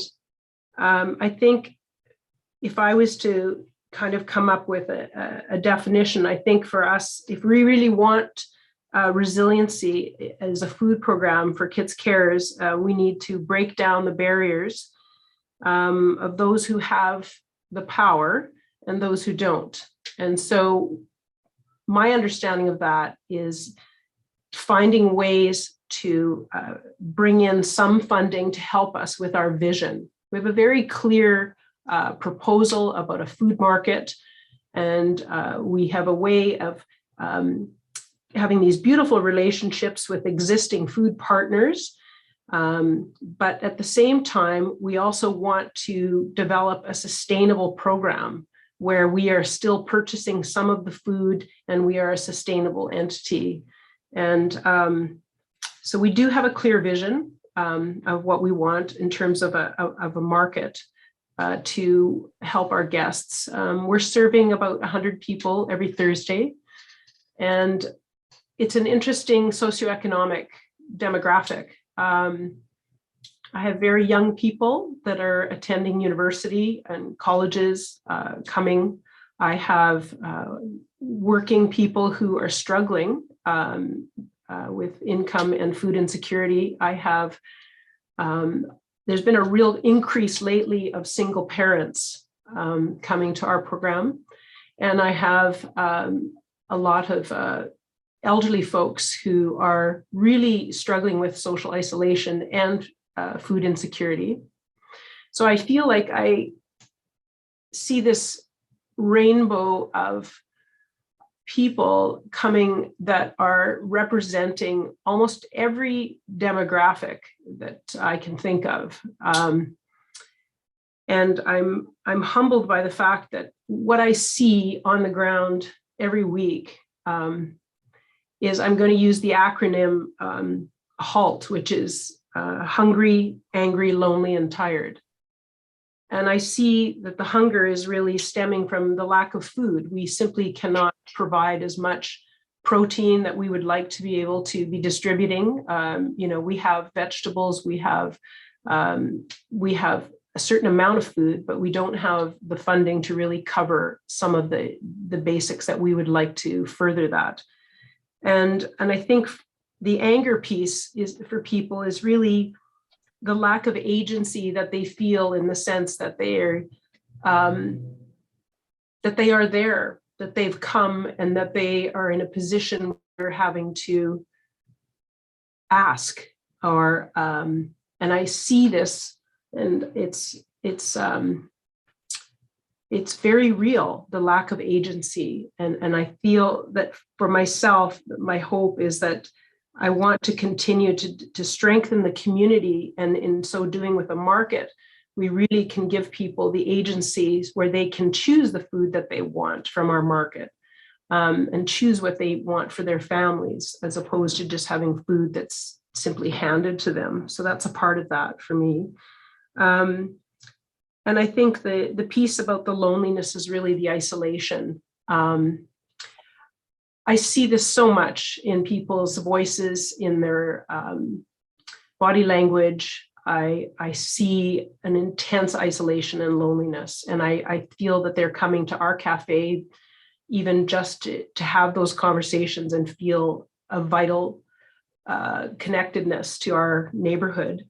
I think if I was to kind of come up with a definition, I think for us, if we really want resiliency as a food program for Kids Cares, we need to break down the barriers of those who have the power and those who don't. And so my understanding of that is finding ways to bring in some funding to help us with our vision. We have a very clear proposal about a food market, and we have a way of having these beautiful relationships with existing food partners. But at the same time, we also want to develop a sustainable program where we are still purchasing some of the food and we are a sustainable entity. And so we do have a clear vision of what we want in terms of a market to help our guests. We're serving about 100 people every Thursday, and it's an interesting socioeconomic demographic. I have very young people that are attending university and colleges coming. I have working people who are struggling with income and food insecurity. I have, there's been a real increase lately of single parents coming to our program. And I have a lot of elderly folks who are really struggling with social isolation and food insecurity. So I feel like I see this rainbow of people coming that are representing almost every demographic that I can think of. And I'm humbled by the fact that what I see on the ground every week is I'm going to use the acronym HALT, which is hungry, angry, lonely, and tired. And I see that the hunger is really stemming from the lack of food. We simply cannot provide as much protein that we would like to be able to be distributing. You know, we have vegetables, we have a certain amount of food, but we don't have the funding to really cover some of the basics that we would like to further that. And I think the anger piece is for people is really the lack of agency that they feel, in the sense that they are there, that they've come, and that they are in a position where they're having to ask, or and I see this, and it's very real, the lack of agency. And I feel that for myself, my hope is that I want to continue to strengthen the community. And in so doing with a market, we really can give people the agencies where they can choose the food that they want from our market, and choose what they want for their families, as opposed to just having food that's simply handed to them. So that's a part of that for me. And I think the piece about the loneliness is really the isolation. I see this so much in people's voices, in their body language. I see an intense isolation and loneliness. And I feel that they're coming to our cafe even just to have those conversations and feel a vital connectedness to our neighborhood.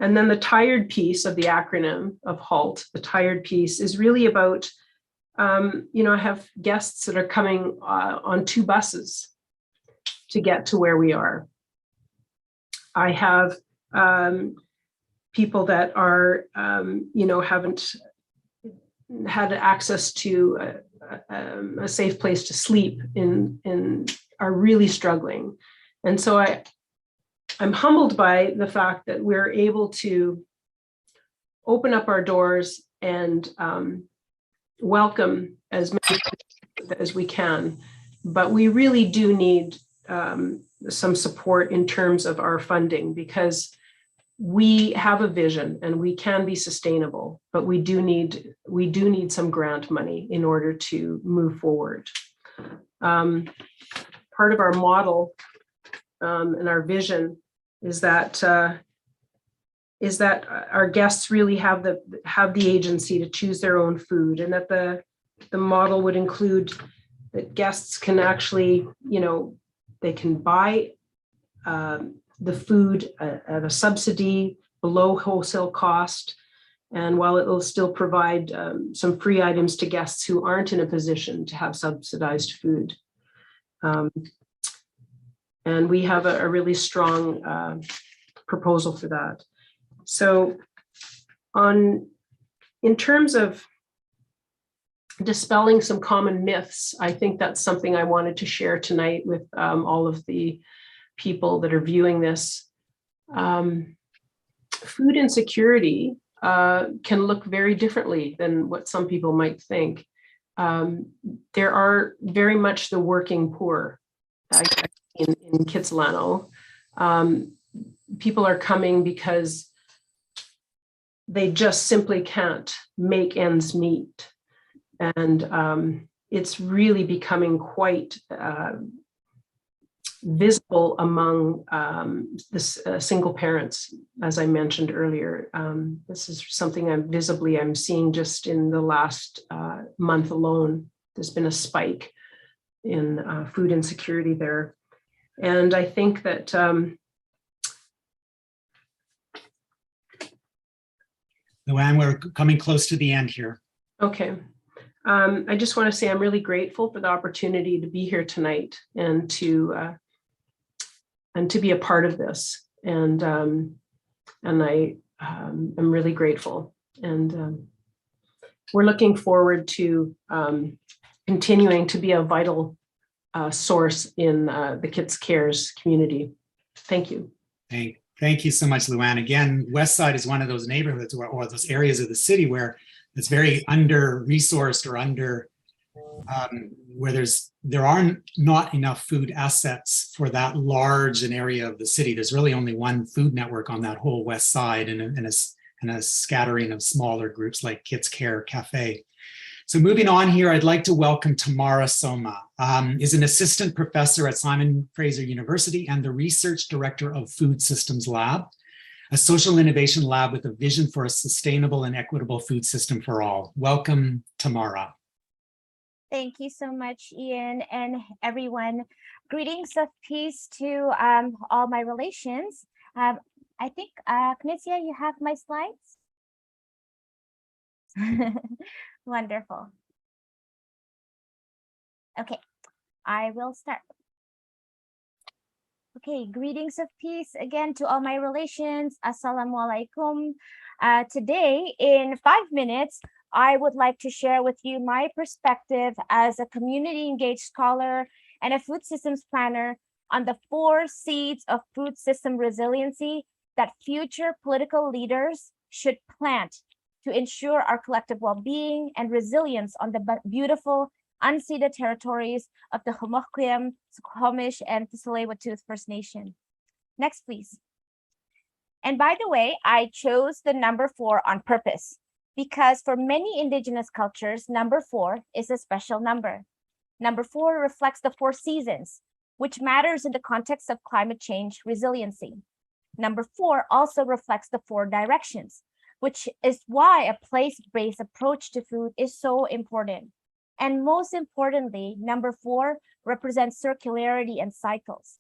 And then the tired piece of the acronym of HALT, the tired piece, is really about, you know, I have guests that are coming on 2 buses to get to where we are. I have people that are, you know, haven't had access to a safe place to sleep and are really struggling. And so I'm humbled by the fact that we're able to open up our doors and welcome as many as we can, but we really do need some support in terms of our funding, because we have a vision and we can be sustainable, but we do need some grant money in order to move forward. Part of our model and our vision is that our guests really have the agency to choose their own food, and that the model would include that guests can actually, you know, they can buy the food at a subsidy below wholesale cost, and while it will still provide some free items to guests who aren't in a position to have subsidized food. And we have a really strong proposal for that. So in terms of dispelling some common myths, I think that's something I wanted to share tonight with all of the people that are viewing this. Food insecurity can look very differently than what some people might think. There are very much the working poor in Kitsilano. People are coming because they just simply can't make ends meet. And it's really becoming quite visible among the single parents, as I mentioned earlier. This is something I'm seeing just in the last month alone. There's been a spike in food insecurity there. And I think that LouAnn, we're coming close to the end here. okay. I just want to say I'm really grateful for the opportunity to be here tonight and to be a part of this. And I am really grateful. And we're looking forward to continuing to be a vital source in the Kids Cares community. Thank you. Thank you so much, LouAnn. Again, West Side is one of those neighborhoods or those areas of the city where it's very under-resourced or where there are not enough food assets for that large an area of the city. There's really only one food network on that whole West Side and a scattering of smaller groups like Kids Care, Café. So moving on here, I'd like to welcome Tammara Soma, is an assistant professor at Simon Fraser University and the research director of Food Systems Lab, a social innovation lab with a vision for a sustainable and equitable food system for all. Welcome, Tammara. Thank you so much, Ian, and everyone. Greetings of peace to all my relations. I think, Kanatiio, you have my slides? Wonderful. Okay, I will start. Okay, greetings of peace again to all my relations. Assalamualaikum. Today, in 5 minutes, I would like to share with you my perspective as a community engaged scholar and a food systems planner on the 4 seeds of food system resiliency that future political leaders should plant to ensure our collective well-being and resilience on the beautiful unceded territories of the Homoquim, Squamish, and Tsleil-Waututh First Nation. Next, please. And by the way, I chose the number 4 on purpose because for many Indigenous cultures, number 4 is a special number. Number 4 reflects the 4 seasons, which matters in the context of climate change resiliency. Number 4 also reflects the 4 directions, which is why a place-based approach to food is so important. And most importantly, number 4 represents circularity and cycles.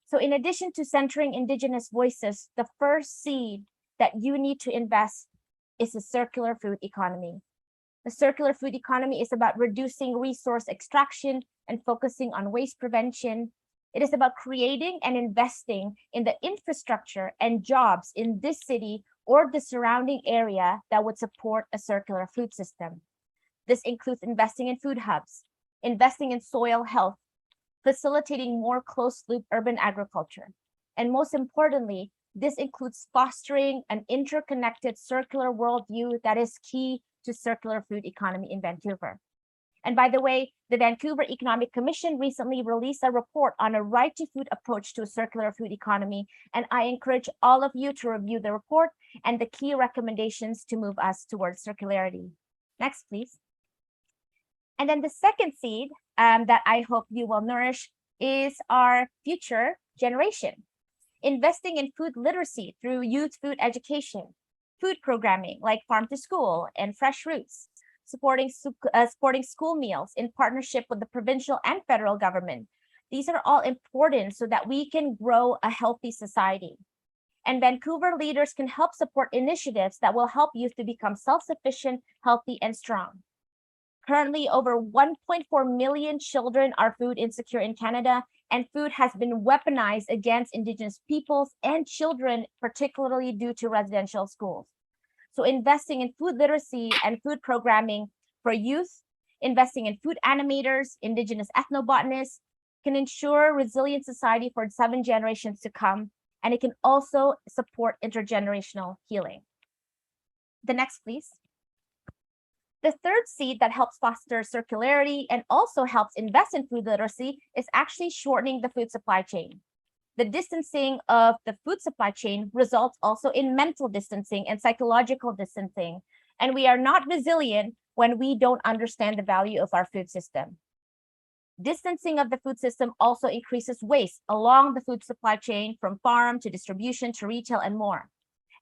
So in addition to centering Indigenous voices, the first seed that you need to invest is a circular food economy. The circular food economy is about reducing resource extraction and focusing on waste prevention. It is about creating and investing in the infrastructure and jobs in this city or the surrounding area that would support a circular food system. This includes investing in food hubs, investing in soil health, facilitating more closed-loop urban agriculture. And most importantly, this includes fostering an interconnected circular worldview that is key to circular food economy in Vancouver. And by the way, the Vancouver Economic Commission recently released a report on a right-to-food approach to a circular food economy, and I encourage all of you to review the report and the key recommendations to move us towards circularity. Next, please. And then the second seed that I hope you will nourish is our future generation. Investing in food literacy through youth food education, food programming like Farm to School and Fresh Roots, supporting school meals in partnership with the provincial and federal government. These are all important so that we can grow a healthy society. And Vancouver leaders can help support initiatives that will help youth to become self-sufficient, healthy, and strong. Currently, over 1.4 million children are food insecure in Canada, and food has been weaponized against Indigenous peoples and children, particularly due to residential schools. So investing in food literacy and food programming for youth, investing in food animators, Indigenous ethnobotanists, can ensure resilient society for 7 generations to come, and it can also support intergenerational healing. The next, please. The third seed that helps foster circularity and also helps invest in food literacy is actually shortening the food supply chain. The distancing of the food supply chain results also in mental distancing and psychological distancing, and we are not resilient when we don't understand the value of our food system. Distancing of the food system also increases waste along the food supply chain from farm to distribution to retail and more.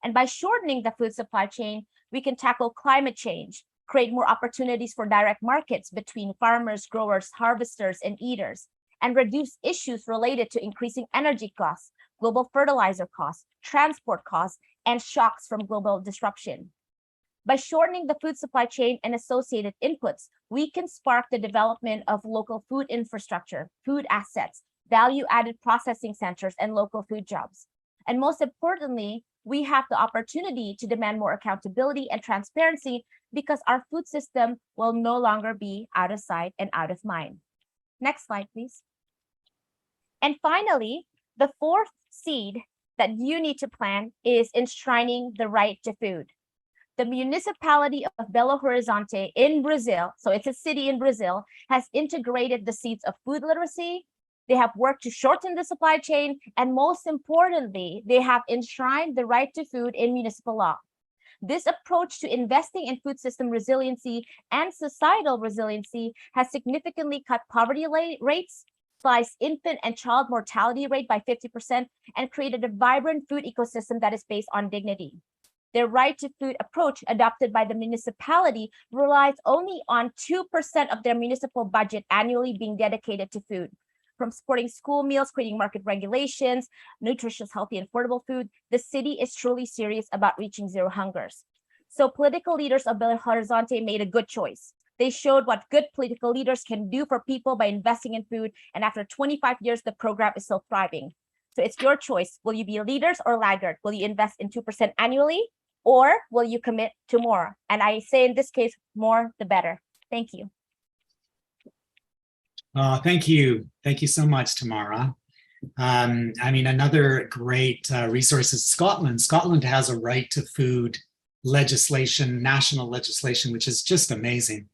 And by shortening the food supply chain, we can tackle climate change, create more opportunities for direct markets between farmers, growers, harvesters, and eaters, and reduce issues related to increasing energy costs, global fertilizer costs, transport costs, and shocks from global disruption. By shortening the food supply chain and associated inputs, we can spark the development of local food infrastructure, food assets, value-added processing centers, and local food jobs. And most importantly, we have the opportunity to demand more accountability and transparency because our food system will no longer be out of sight and out of mind. Next slide, please. And finally, the fourth seed that you need to plant is enshrining the right to food. The municipality of Belo Horizonte in Brazil, so it's a city in Brazil, has integrated the seeds of food literacy. They have worked to shorten the supply chain, and most importantly, they have enshrined the right to food in municipal law. This approach to investing in food system resiliency and societal resiliency has significantly cut poverty rates, sliced infant and child mortality rate by 50%, and created a vibrant food ecosystem that is based on dignity. Their right to food approach adopted by the municipality relies only on 2% of their municipal budget annually being dedicated to food. From supporting school meals, creating market regulations, nutritious, healthy, and affordable food, the city is truly serious about reaching zero hungers. So political leaders of Belo Horizonte made a good choice. They showed what good political leaders can do for people by investing in food, and after 25 years, the program is still thriving. So it's your choice. Will you be leaders or laggard? Will you invest in 2% annually, or will you commit to more? And I say in this case, more the better. Thank you. Thank you. Thank you so much, Tammara. I mean, another great resource is Scotland. Scotland has a right to food legislation, national legislation, which is just amazing.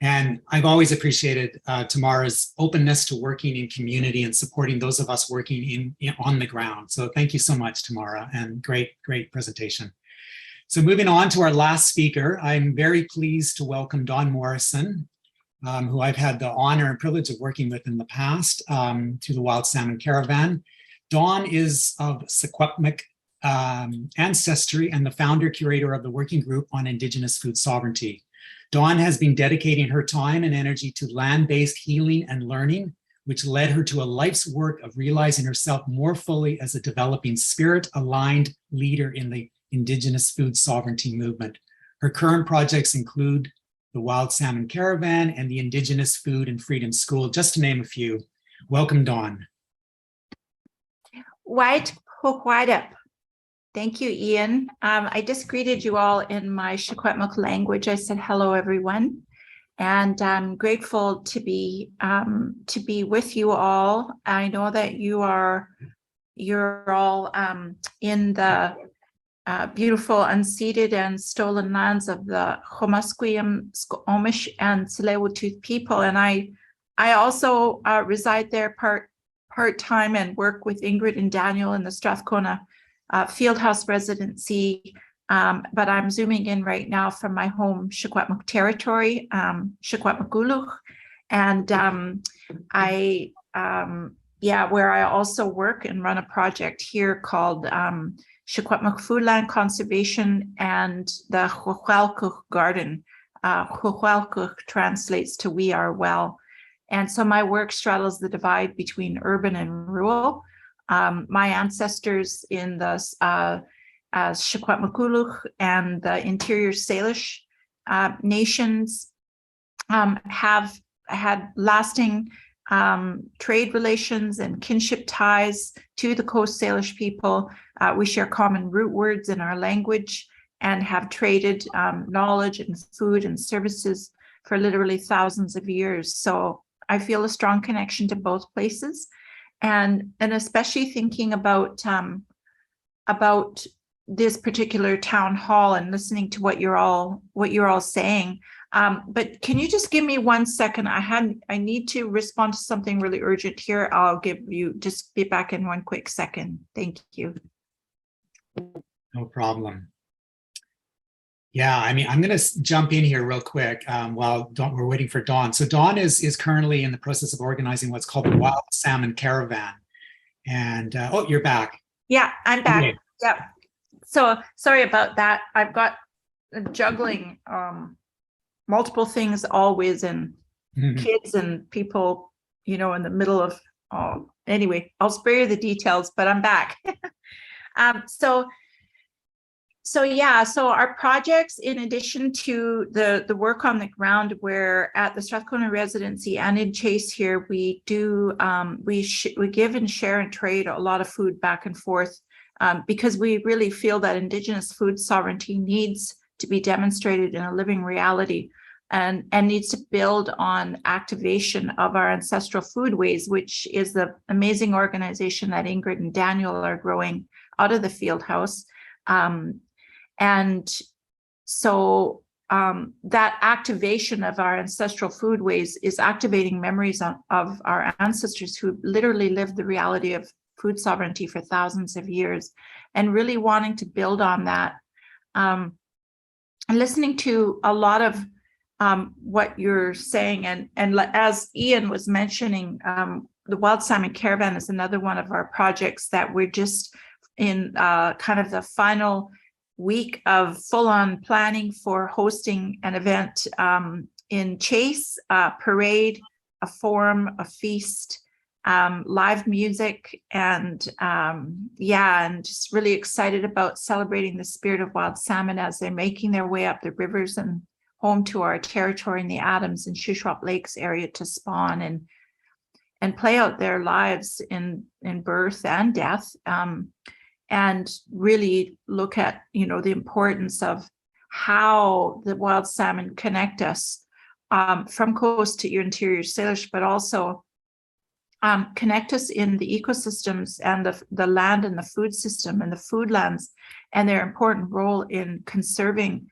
And I've always appreciated Tammara's openness to working in community and supporting those of us working on the ground. So thank you so much, Tammara, and great presentation. So moving on to our last speaker, I'm very pleased to welcome Dawn Morrison, who I've had the honor and privilege of working with in the past through the Wild Salmon Caravan. Dawn is of Secwepemc ancestry and the founder curator of the Working Group on Indigenous Food Sovereignty. Dawn has been dedicating her time and energy to land-based healing and learning, which led her to a life's work of realizing herself more fully as a developing spirit-aligned leader in the Indigenous food sovereignty movement. Her current projects include the Wild Salmon Caravan and the Indigenous Food and Freedom School, just to name a few. Welcome, Dawn. White Hokwidep. Thank you, Ian. I just greeted you all in my Secwepemc language. I said hello, everyone, and I'm grateful to be with you all. I know that you're all in the beautiful unceded and stolen lands of the Homusqueam, Squamish, and Tsleil-Waututh people, and I also reside there part-time and work with Ingrid and Daniel in the Strathcona Fieldhouse residency, but I'm zooming in right now from my home Secwepemc territory, Secwepemc, and where I also work and run a project here called Secwepemc Foodland Conservation and the Huhualkuch Garden. Huhualkuch translates to "we are well." And so my work straddles the divide between urban and rural. My ancestors in the Secwepemc and the interior Salish nations have had lasting trade relations and kinship ties to the Coast Salish people. We share common root words in our language and have traded knowledge and food and services for literally thousands of years. So I feel a strong connection to both places, and especially thinking about this particular town hall and listening to what you're all saying. But can you just give me 1 second? I need to respond to something really urgent here. I'll just be back in 1 quick second. Thank you. No problem. Yeah, I mean, I'm going to jump in here real quick while we're waiting for Dawn. So Dawn is currently in the process of organizing what's called the Wild Salmon Caravan. And oh, you're back. Yeah, I'm back. Okay. Yeah. So sorry about that. I've got juggling multiple things always, and kids and people, in the middle of, anyway, I'll spare you the details, but I'm back. So our projects, in addition to the work on the ground, where at the Strathcona Residency and in Chase here, we do we give and share and trade a lot of food back and forth, because we really feel that Indigenous food sovereignty needs to be demonstrated in a living reality, and needs to build on activation of our ancestral foodways, which is the amazing organization that Ingrid and Daniel are growing out of the field house. And so that activation of our ancestral foodways is activating memories of our ancestors who literally lived the reality of food sovereignty for thousands of years, and really wanting to build on that. And listening to a lot of what you're saying, and as Ian was mentioning, the Wild Salmon Caravan is another one of our projects that we're just in kind of the final week of full-on planning for hosting an event in Chase, a parade, a forum, a feast, live music, and and just really excited about celebrating the spirit of wild salmon as they're making their way up the rivers and home to our territory in the Adams and Shuswap Lakes area to spawn and play out their lives in birth and death. And really look at, the importance of how the wild salmon connect us from coast to interior Salish, but also connect us in the ecosystems and the land and the food system and the foodlands, and their important role in conserving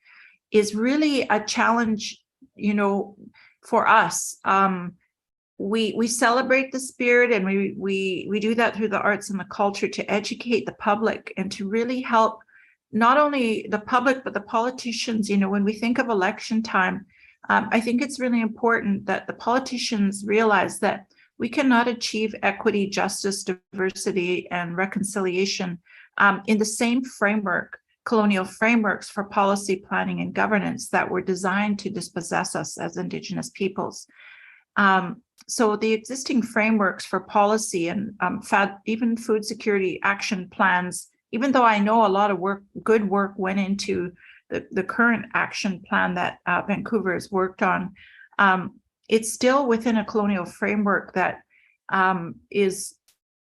is really a challenge, for us. We celebrate the spirit, and we do that through the arts and the culture to educate the public and to really help not only the public, but the politicians. When we think of election time, I think it's really important that the politicians realize that we cannot achieve equity, justice, diversity, and reconciliation in the same framework, colonial frameworks for policy planning and governance that were designed to dispossess us as Indigenous peoples. So the existing frameworks for policy and even food security action plans, even though I know a lot of good work went into the current action plan that Vancouver has worked on, it's still within a colonial framework that is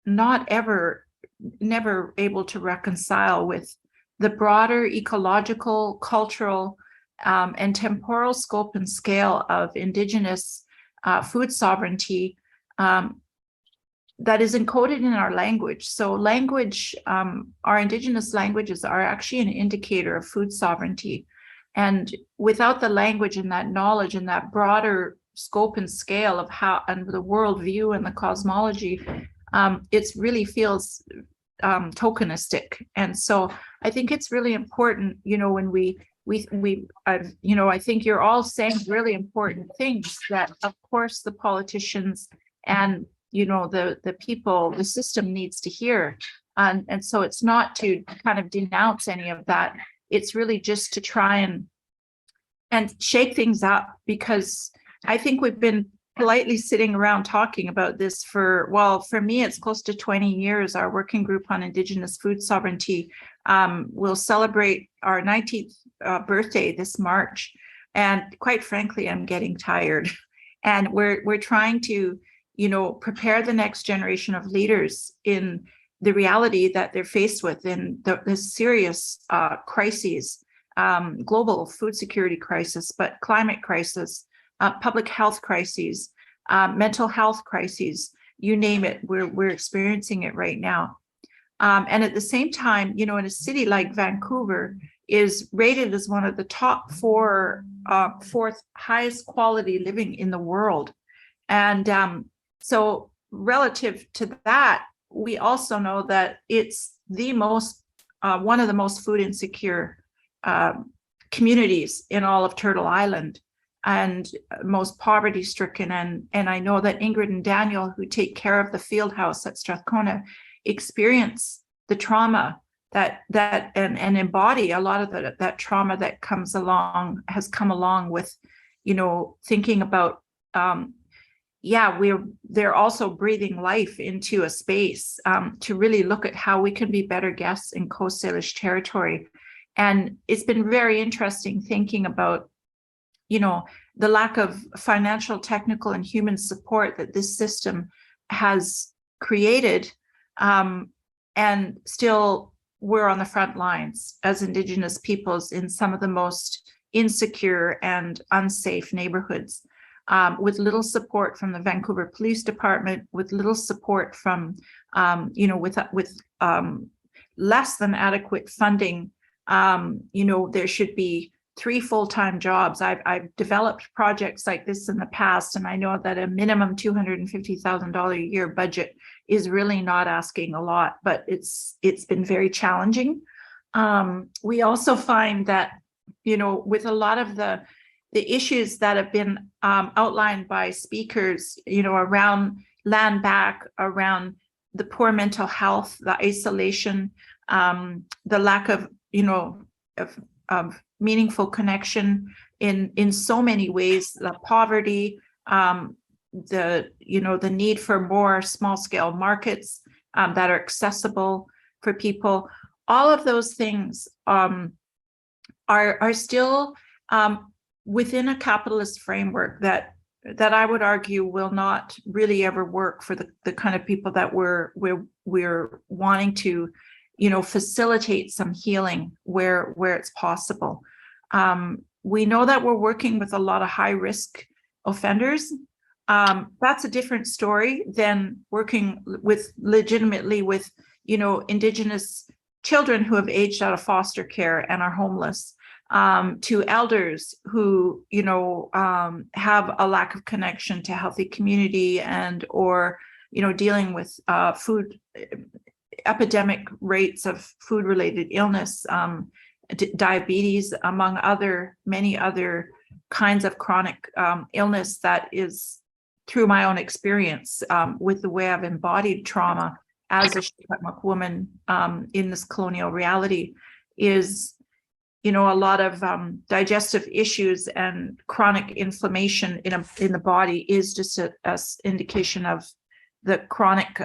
never able to reconcile with the broader ecological, cultural, and temporal scope and scale of Indigenous food sovereignty that is encoded in our language. So language, our Indigenous languages are actually an indicator of food sovereignty. And without the language and that knowledge and that broader scope and scale of how, and the worldview and the cosmology, it really feels tokenistic. And so I think it's really important, when I think you're all saying really important things that, of course, the politicians and, the people, the system needs to hear. And so it's not to kind of denounce any of that. It's really just to try and shake things up, because I think we've been politely sitting around talking about this for me, it's close to 20 years. Our working group on Indigenous food sovereignty will celebrate our 19th birthday this March. And quite frankly, I'm getting tired. And we're trying to, prepare the next generation of leaders in the reality that they're faced with in the serious crises, global food security crisis, but climate crisis, public health crises, mental health crises, you name it, we're experiencing it right now. And at the same time, in a city like Vancouver is rated as one of the top fourth highest quality living in the world. And so relative to that, we also know that it's the most, one of the most food insecure communities in all of Turtle Island, and most poverty stricken. And I know that Ingrid and Daniel, who take care of the field house at Strathcona, experience the trauma that and embody a lot of that trauma that has come along with, thinking about, they're also breathing life into a space to really look at how we can be better guests in Coast Salish territory. And it's been very interesting thinking about, the lack of financial, technical, and human support that this system has created. And still, we're on the front lines as Indigenous peoples in some of the most insecure and unsafe neighborhoods, with little support from the Vancouver Police Department, with little support from, with less than adequate funding. There should be 3 full-time jobs. I've developed projects like this in the past, and I know that a minimum $250,000 a year budget is really not asking a lot, but it's been very challenging. We also find that, with a lot of the issues that have been outlined by speakers, around land back, around the poor mental health, the isolation, the lack of, of meaningful connection in so many ways, the poverty, the need for more small scale markets that are accessible for people. All of those things are still within a capitalist framework that I would argue will not really ever work for the kind of people that we're wanting to, facilitate some healing where it's possible. We know that we're working with a lot of high risk offenders. That's a different story than working legitimately with, Indigenous children who have aged out of foster care and are homeless, to elders who, have a lack of connection to healthy community or, dealing with food epidemic rates of food related illness, diabetes, among many other kinds of chronic illness that is, through my own experience with the way I've embodied trauma as a Secwepemc woman in this colonial reality, is, a lot of digestive issues and chronic inflammation in the body is just a indication of the chronic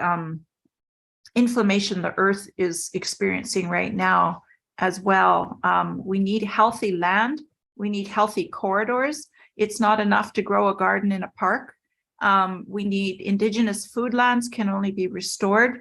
inflammation the earth is experiencing right now as well. We need healthy land. We need healthy corridors. It's not enough to grow a garden in a park. We need Indigenous food lands can only be restored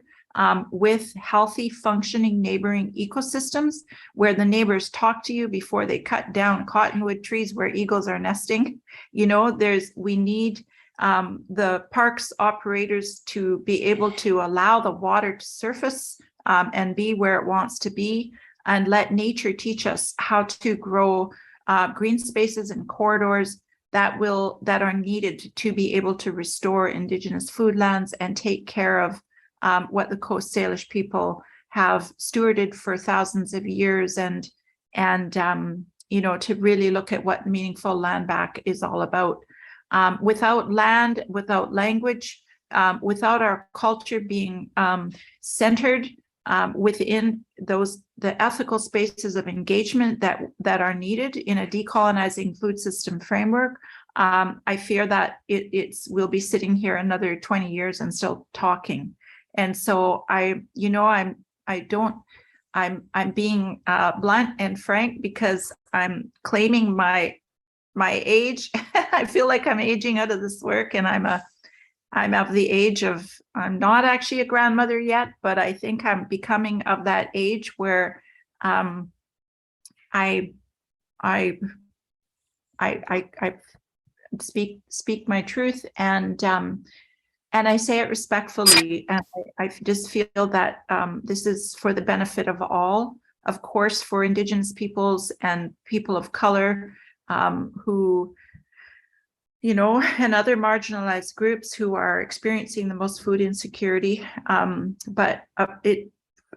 with healthy, functioning neighboring ecosystems where the neighbors talk to you before they cut down cottonwood trees where eagles are nesting. We need the parks operators to be able to allow the water to surface and be where it wants to be, and let nature teach us how to grow green spaces and corridors that are needed to be able to restore Indigenous food lands and take care of what the Coast Salish people have stewarded for thousands of years, and to really look at what meaningful land back is all about. Without land, without language, without our culture being centered within the ethical spaces of engagement that are needed in a decolonizing food system framework, I fear that we'll be sitting here another 20 years and still talking. And so I'm being blunt and frank because I'm claiming my my age. I feel like I'm aging out of this work, and I'm of the age of, I'm not actually a grandmother yet, but I think I'm becoming of that age where I speak my truth, and I say it respectfully, and I just feel that this is for the benefit of all, of course, for Indigenous peoples and people of color who, you know, and other marginalized groups who are experiencing the most food insecurity. But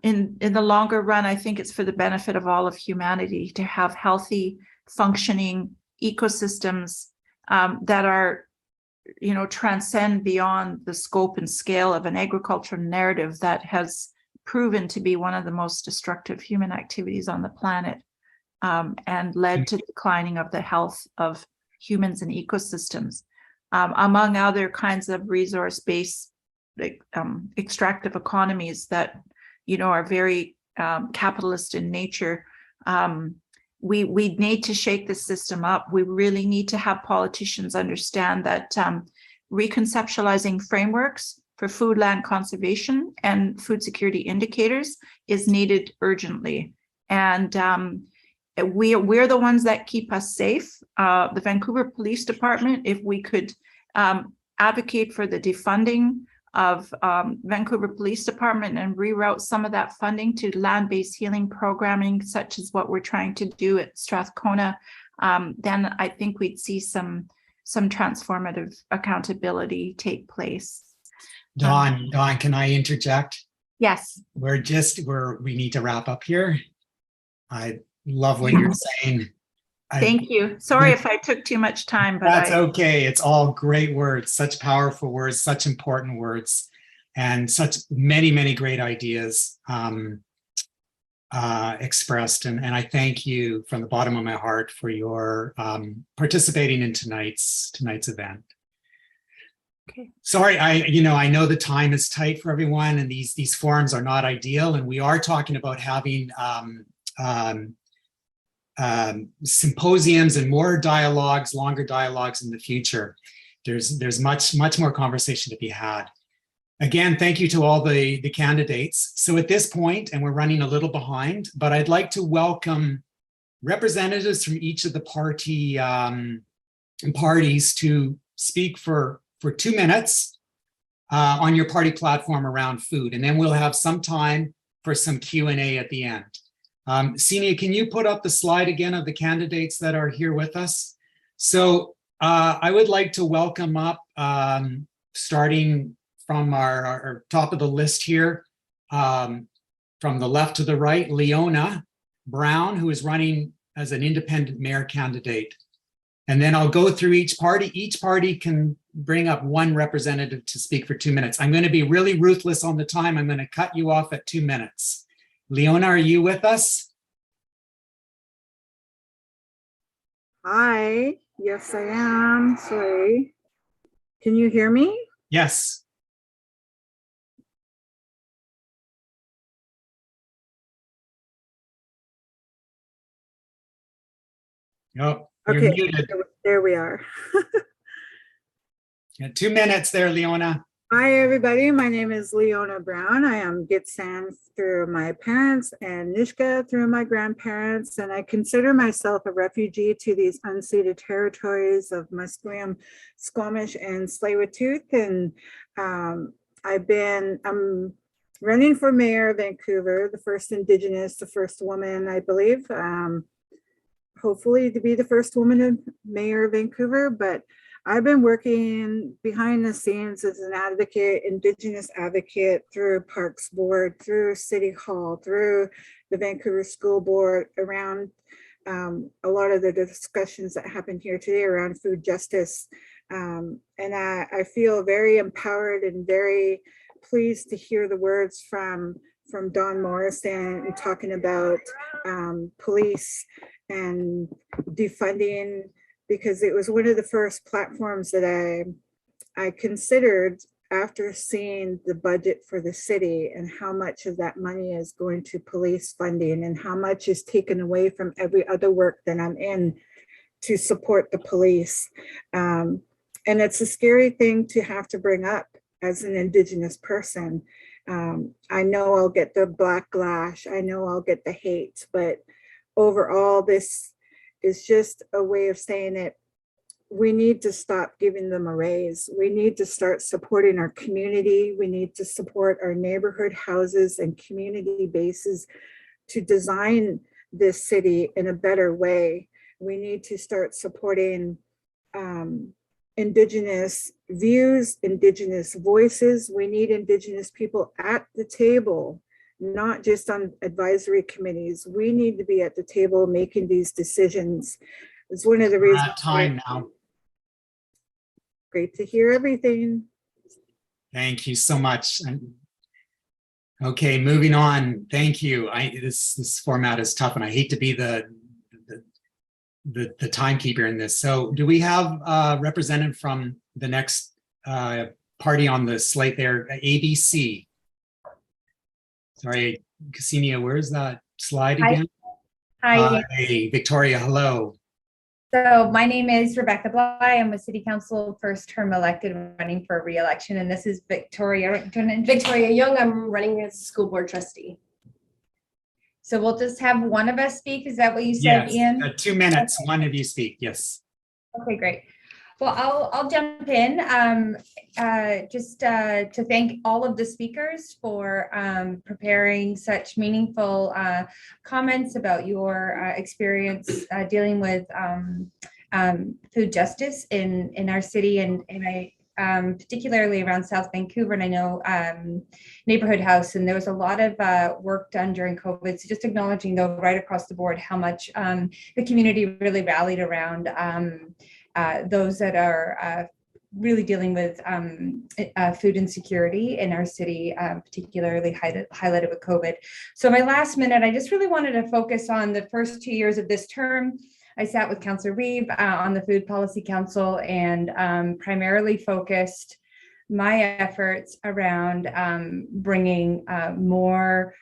in the longer run, I think it's for the benefit of all of humanity to have healthy, functioning ecosystems that are, you know, transcend beyond the scope and scale of an agricultural narrative that has proven to be one of the most destructive human activities on the planet, and led to declining of the health of humans and ecosystems, among other kinds of resource-based extractive economies that, you know, are very capitalist in nature. We need to shake the system up. We really need to have politicians understand that reconceptualizing frameworks for food land conservation and food security indicators is needed urgently. And we're the ones that keep us safe. The Vancouver Police Department, if we could advocate for the defunding of Vancouver Police Department and reroute some of that funding to land-based healing programming, such as what we're trying to do at Strathcona, then I think we'd see some transformative accountability take place. Dawn, can I interject? Yes. We need to wrap up here. I love what you're saying. Thank you. Sorry if I took too much time, but that's okay. It's all great words, such powerful words, such important words, and such many, many great ideas expressed. And I thank you from the bottom of my heart for your participating in tonight's event. Okay. Sorry, I know the time is tight for everyone, and these forums are not ideal, and we are talking about having symposiums and more dialogues, longer dialogues in the future. There's much more conversation to be had. Again, thank you to all the candidates. So at this point, and we're running a little behind, but I'd like to welcome representatives from each of the parties to speak for 2 minutes on your party platform around food. And then we'll have some time for some Q&A at the end. Senia, can you put up the slide again of the candidates that are here with us? So I would like to welcome up, starting from our top of the list here, from the left to the right, LouAnn Brown, who is running as an independent mayor candidate. And then I'll go through each party. Each party can bring up one representative to speak for 2 minutes. I'm going to be really ruthless on the time. I'm going to cut you off at 2 minutes. LouAnn, are you with us? Hi, yes, I am. Sorry. Can you hear me? Yes. Oh, you're Okay, muted. there we are. 2 minutes there, LouAnn. Hi, everybody. My name is LouAnn Brown. I am Gitsan through my parents and Nishka through my grandparents, and I consider myself a refugee to these unceded territories of Musqueam, Squamish, and Tsleil-Waututh. And I'm running for mayor of Vancouver, the first Indigenous, the first woman, I believe, hopefully to be the first woman mayor of Vancouver. But I've been working behind the scenes as an advocate, Indigenous advocate, through Parks Board, through City Hall, through the Vancouver School Board, around a lot of the discussions that happened here today around food justice. And I feel very empowered and very pleased to hear the words from Don Morrison talking about police and defunding, because it was one of the first platforms that I considered after seeing the budget for the city and how much of that money is going to police funding and how much is taken away from every other work that I'm in. to support the police. And it's a scary thing to have to bring up as an Indigenous person. I know I'll get the backlash, I know I'll get the hate, but overall, this is just a way of saying it. We need to stop giving them a raise. We need to start supporting our community. We need to support our neighborhood houses and community bases to design this city in a better way. We need to start supporting Indigenous views, Indigenous voices. We need Indigenous people at the table, not just on advisory committees. We need to be at the table making these decisions. It's one of the reasons. Time now. Great to hear everything. Thank you so much. Okay, moving on. Thank you. This format is tough, and I hate to be the timekeeper in this. So, do we have a representative from the next party on the slate there? ABC. Sorry, Ksenia, where's that slide again? Hi. Hey, Victoria, hello. So my name is Rebecca Bly. I'm a city council first term elected running for re-election, and this is Victoria. Victoria Young, I'm running as school board trustee. So we'll just have one of us speak. Is that what you said, Yes, Ian? 2 minutes, one of you speak, yes. Okay, great. Well, I'll jump in just to thank all of the speakers for preparing such meaningful comments about your experience dealing with food justice in our city, and I particularly around South Vancouver, and I know Neighbourhood House, and there was a lot of work done during COVID. So just acknowledging though right across the board how much the community really rallied around those that are really dealing with food insecurity in our city, particularly highlighted with COVID. So my last minute, I just really wanted to focus on the first 2 years of this term. I sat with Councillor Reeve on the Food Policy Council and primarily focused my efforts around bringing more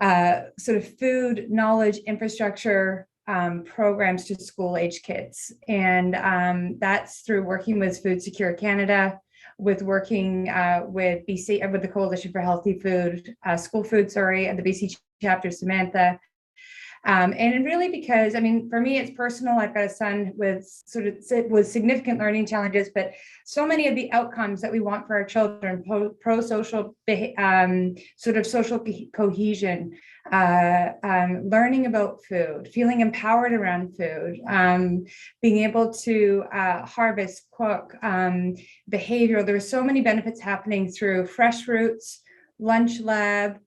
sort of food knowledge infrastructure programs to school age kids. And that's through working with Food Secure Canada, with working with BC, with the Coalition for Healthy Food, School Food, and the BC chapter, Samantha. And really because, I mean, for me, it's personal. I've got a son with significant learning challenges, but so many of the outcomes that we want for our children, pro-social, sort of social cohesion, learning about food, feeling empowered around food, being able to harvest, cook, behavioral. There are so many benefits happening through Fresh Roots, Lunch Lab,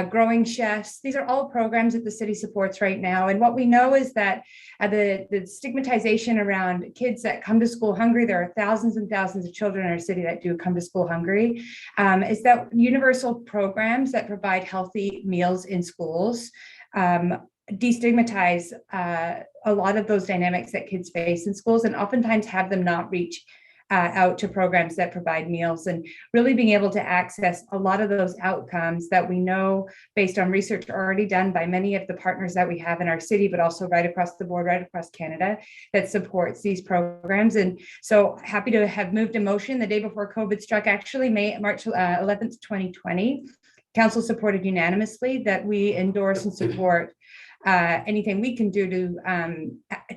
Growing Chefs. These are all programs that the city supports right now. And what we know is that the stigmatization around kids that come to school hungry, there are thousands and thousands of children in our city that do come to school hungry, is that universal programs that provide healthy meals in schools destigmatize a lot of those dynamics that kids face in schools, and oftentimes have them not reach out to programs that provide meals, and really being able to access a lot of those outcomes that we know based on research already done by many of the partners that we have in our city, but also right across the board, right across Canada, that supports these programs. And so happy to have moved a motion the day before COVID struck, actually March 11th, 2020. Council supported unanimously that we endorse and support anything we can do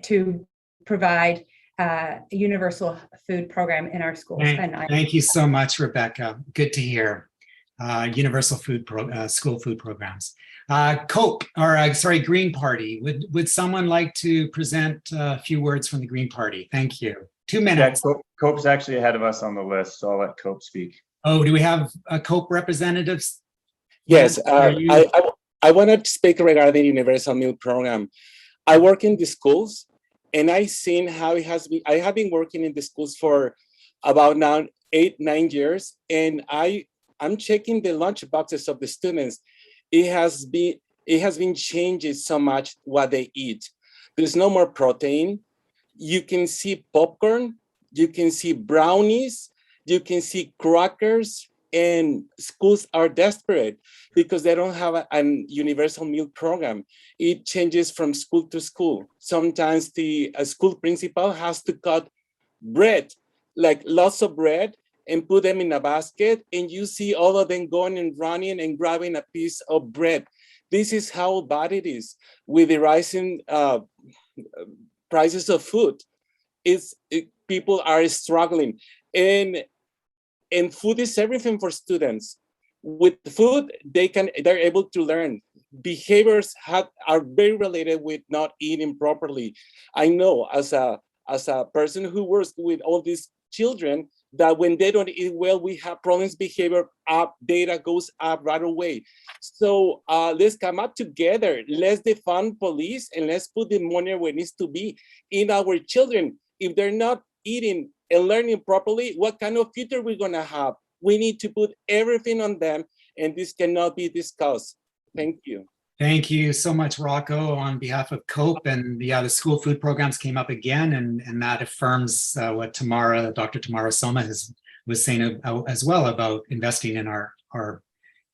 to provide a universal food program in our schools. Thank you so much, Rebecca. Good to hear. Universal food school food programs. Green Party. Would someone like to present a few words from the Green Party? Thank you. 2 minutes. Yeah, COPE's actually ahead of us on the list, so I'll let COPE speak. Oh, do we have COPE representatives? Yes, I want to speak regarding Universal Meal Program. I work in the schools, and I've seen how it has been. I have been working in the schools for about now 8-9 years, and I'm checking the lunch boxes of the students. It has been changing so much what they eat. There's no more protein. You can see popcorn, you can see brownies, you can see crackers, and schools are desperate because they don't have a universal meal program. It changes from school to school. Sometimes the school principal has to cut bread, like lots of bread, and put them in a basket, and you see all of them going and running and grabbing a piece of bread. This is how bad it is with the rising prices of food. People are struggling, and food is everything for students. With food, they're able to learn. Behaviors are very related with not eating properly. I know as a person who works with all these children that when they don't eat well, we have problems, behavior up, data goes up right away. So let's come up together. Let's defund police and let's put the money where it needs to be in our children. If they're not eating and learning properly, what kind of future we're gonna have? We need to put everything on them, and this cannot be discussed. Thank you. Thank you so much, Rocco, on behalf of COPE. And yeah, the school food programs came up again, and that affirms what Dr. Tammara Soma was saying as well about investing in our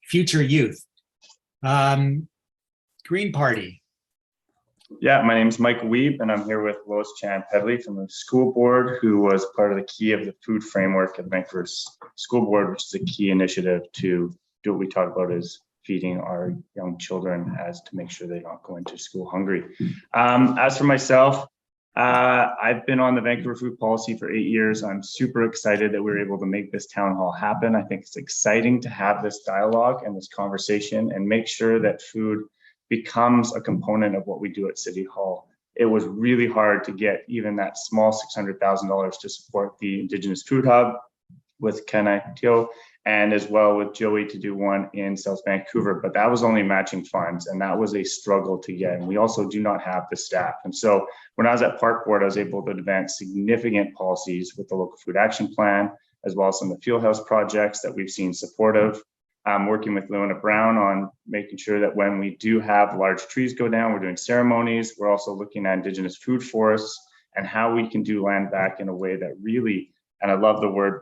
future youth. Green Party. Yeah, my name is Mike Weeb, and I'm here with Lois Chan Pedley from the school board, who was part of the key of the food framework at the Vancouver School Board, which is a key initiative to do what we talk about is feeding our young children as to make sure they don't go into school hungry. As for myself, I've been on the Vancouver food policy for 8 years. I'm super excited that we were able to make this town hall happen. I think it's exciting to have this dialogue and this conversation and make sure that food becomes a component of what we do at City Hall. It was really hard to get even that small $600,000 to support the Indigenous Food Hub with Kanatiio, and as well with Joey to do one in South Vancouver, but that was only matching funds, and that was a struggle to get. And we also do not have the staff. And so when I was at Park Board, I was able to advance significant policies with the local food action plan, as well as some of the Fieldhouse projects that we've seen supportive. I'm working with LouAnn Brown on making sure that when we do have large trees go down, we're doing ceremonies. We're also looking at Indigenous food forests and how we can do land back in a way that really, and I love the word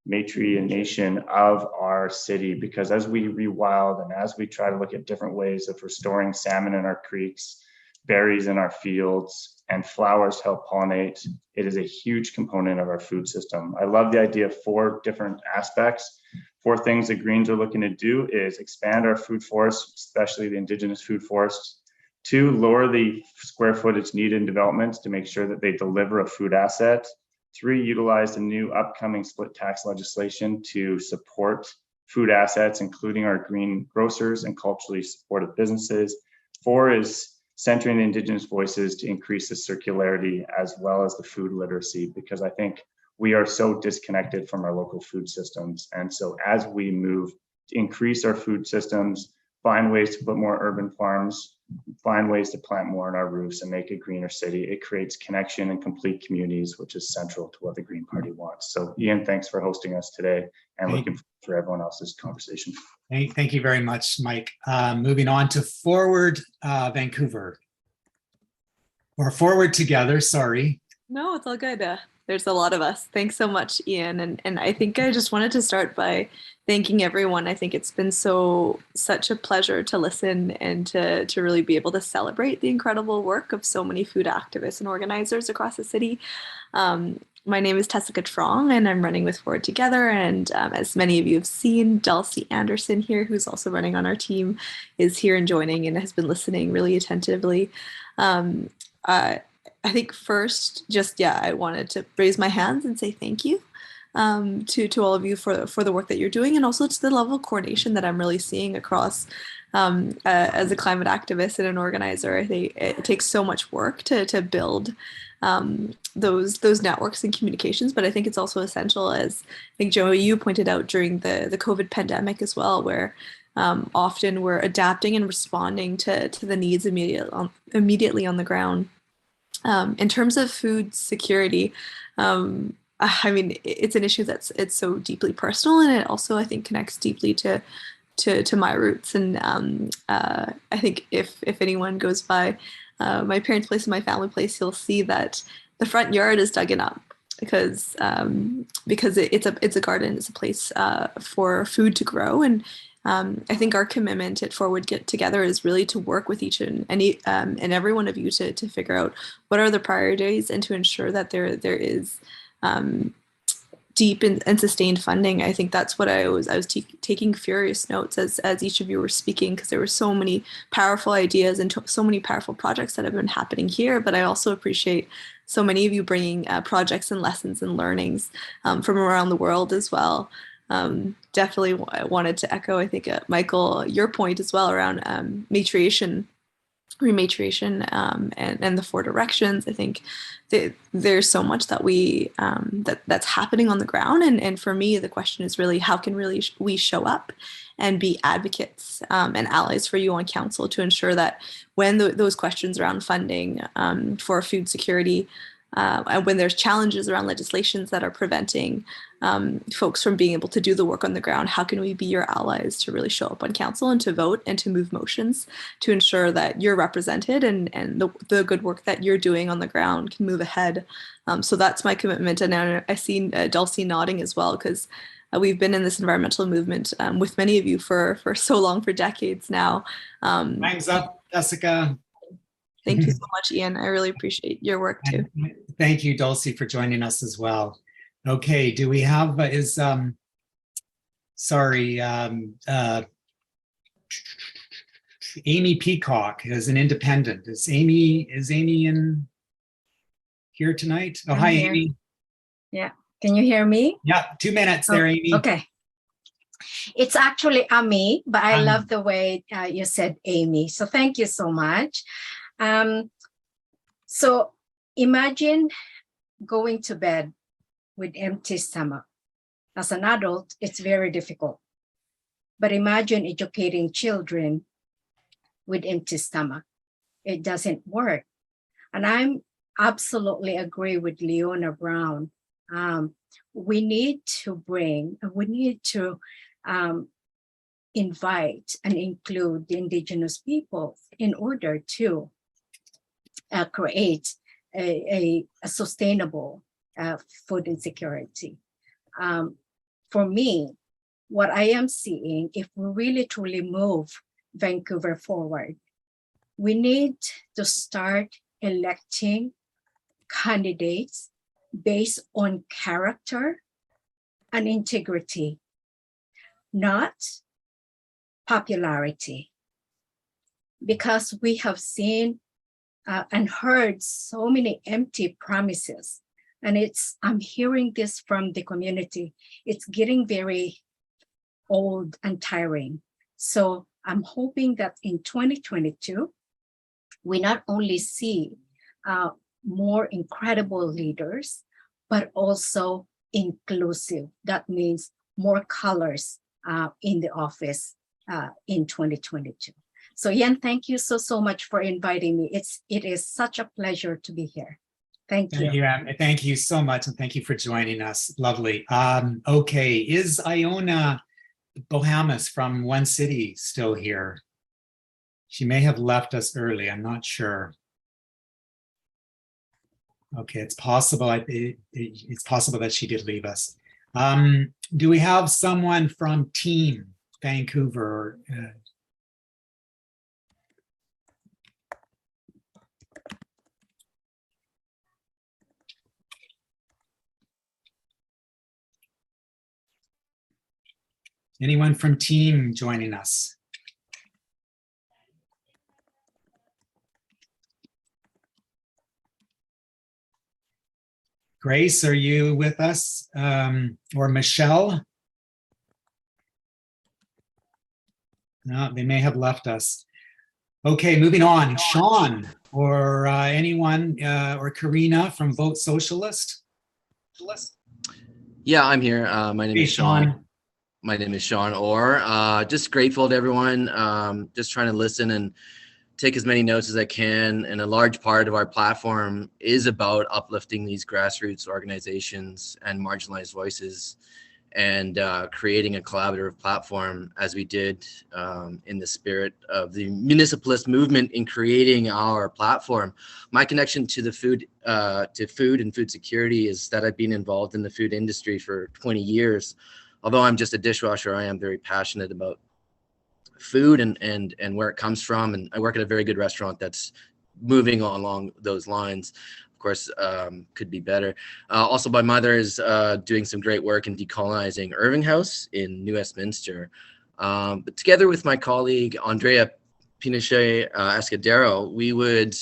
rematriation of our city, because as we rewild and as we try to look at different ways of restoring salmon in our creeks, berries in our fields, and flowers to help pollinate, it is a huge component of our food system. I love the idea of 4 different aspects. 4 things that Greens are looking to do is expand our food forests, especially the Indigenous food forests. 2, lower the square footage needed in developments to make sure that they deliver a food asset. 3, utilize the new upcoming split tax legislation to support food assets, including our green grocers and culturally supportive businesses. 4 is centering Indigenous voices to increase the circularity as well as the food literacy, because I think we are so disconnected from our local food systems. And so as we move to increase our food systems, find ways to put more urban farms, find ways to plant more on our roofs and make a greener city, it creates connection and complete communities, which is central to what the Green Party wants. So Ian, thanks for hosting us today, and looking for everyone else's conversation. Thank you very much, Mike. Moving on to Forward Vancouver. Or Forward Together, sorry. No, it's all good. There's a lot of us. Thanks so much, Ian. And I think I just wanted to start by thanking everyone. I think it's been such a pleasure to listen and to really be able to celebrate the incredible work of so many food activists and organizers across the city. My name is Tessica Trong, and I'm running with Forward Together. And as many of you have seen, Dulcie Anderson here, who's also running on our team, is here and joining and has been listening really attentively. I think first, I wanted to raise my hands and say thank you to all of you for the work that you're doing, and also to the level of coordination that I'm really seeing across as a climate activist and an organizer. I think it takes so much work to build those networks and communications, but I think it's also essential, as I think Joey, you pointed out during the COVID pandemic as well, where often we're adapting and responding to the needs immediately on the ground. In terms of food security, I mean, it's an issue it's so deeply personal, and it also, I think, connects deeply to my roots. And I think if anyone goes by my parents' place and my family place, you'll see that the front yard is duggen up. it's a garden, it's a place for food to grow. And I think our commitment at Forward Get Together is really to work with each and every one of you to figure out what are the priorities and to ensure that there is deep and sustained funding. I think that's what I was taking furious notes as each of you were speaking, because there were so many powerful ideas and so many powerful projects that have been happening here. But I also appreciate so many of you bringing projects and lessons and learnings from around the world as well. Definitely wanted to echo, I think, Michael, your point as well around rematriation and the 4 directions. I think there's so much that that's happening on the ground, and for me the question is really how can we show up and be advocates and allies for you on council to ensure that when those questions around funding for food security and when there's challenges around legislations that are preventing folks from being able to do the work on the ground, how can we be your allies to really show up on council and to vote and to move motions to ensure that you're represented and the good work that you're doing on the ground can move ahead. So that's my commitment. And I see Dulcie nodding as well, because we've been in this environmental movement with many of you for so long, for decades now. Time's up, Jessica. Thank you so much, Ian. I really appreciate your work too. Thank you, Dulcie, for joining us as well. Okay, do we have, Amy Peacock is an independent. Is Amy in here tonight? Oh, hi, here. Amy. Yeah, can you hear me? Yeah, 2 minutes there, Amy. Okay. It's actually Amy, but I love the way you said Amy. So thank you so much. So imagine going to bed with empty stomach. As an adult, it's very difficult. But imagine educating children with empty stomach. It doesn't work. And I'm absolutely agree with Leona Brown. We need to invite and include the Indigenous people in order to create a sustainable food insecurity. For me, what I am seeing, if we really truly move Vancouver forward, we need to start electing candidates based on character and integrity, not popularity. Because we have seen and heard so many empty promises. And I'm hearing this from the community. It's getting very old and tiring. So I'm hoping that in 2022, we not only see more incredible leaders, but also inclusive. That means more colors in the office in 2022. So Ian, thank you so much for inviting me. It is such a pleasure to be here. Thank you. Thank you so much, and thank you for joining us. Lovely. Okay, is Iona Bohamis from One City still here? She may have left us early, I'm not sure. Okay, it's possible. It's possible that she did leave us. Do we have someone from Team Vancouver? Anyone from Team joining us? Grace, are you with us? Or Michelle? No, they may have left us. Okay, moving on. Sean, or anyone, or Karina from Vote Socialist? Yeah, I'm here. My name is Sean. My name is Sean Orr. Just grateful to everyone. Just trying to listen and take as many notes as I can. And a large part of our platform is about uplifting these grassroots organizations and marginalized voices. and creating a collaborative platform as we did in the spirit of the municipalist movement in creating our platform. My connection to the food and food security is that I've been involved in the food industry for 20 years. Although I'm just a dishwasher, I am very passionate about food and where it comes from. And I work at a very good restaurant that's moving along those lines. Of course, could be better. Also, my mother is doing some great work in decolonizing Irving House in New Westminster. But together with my colleague, Andrea Pinochet Escudero, we would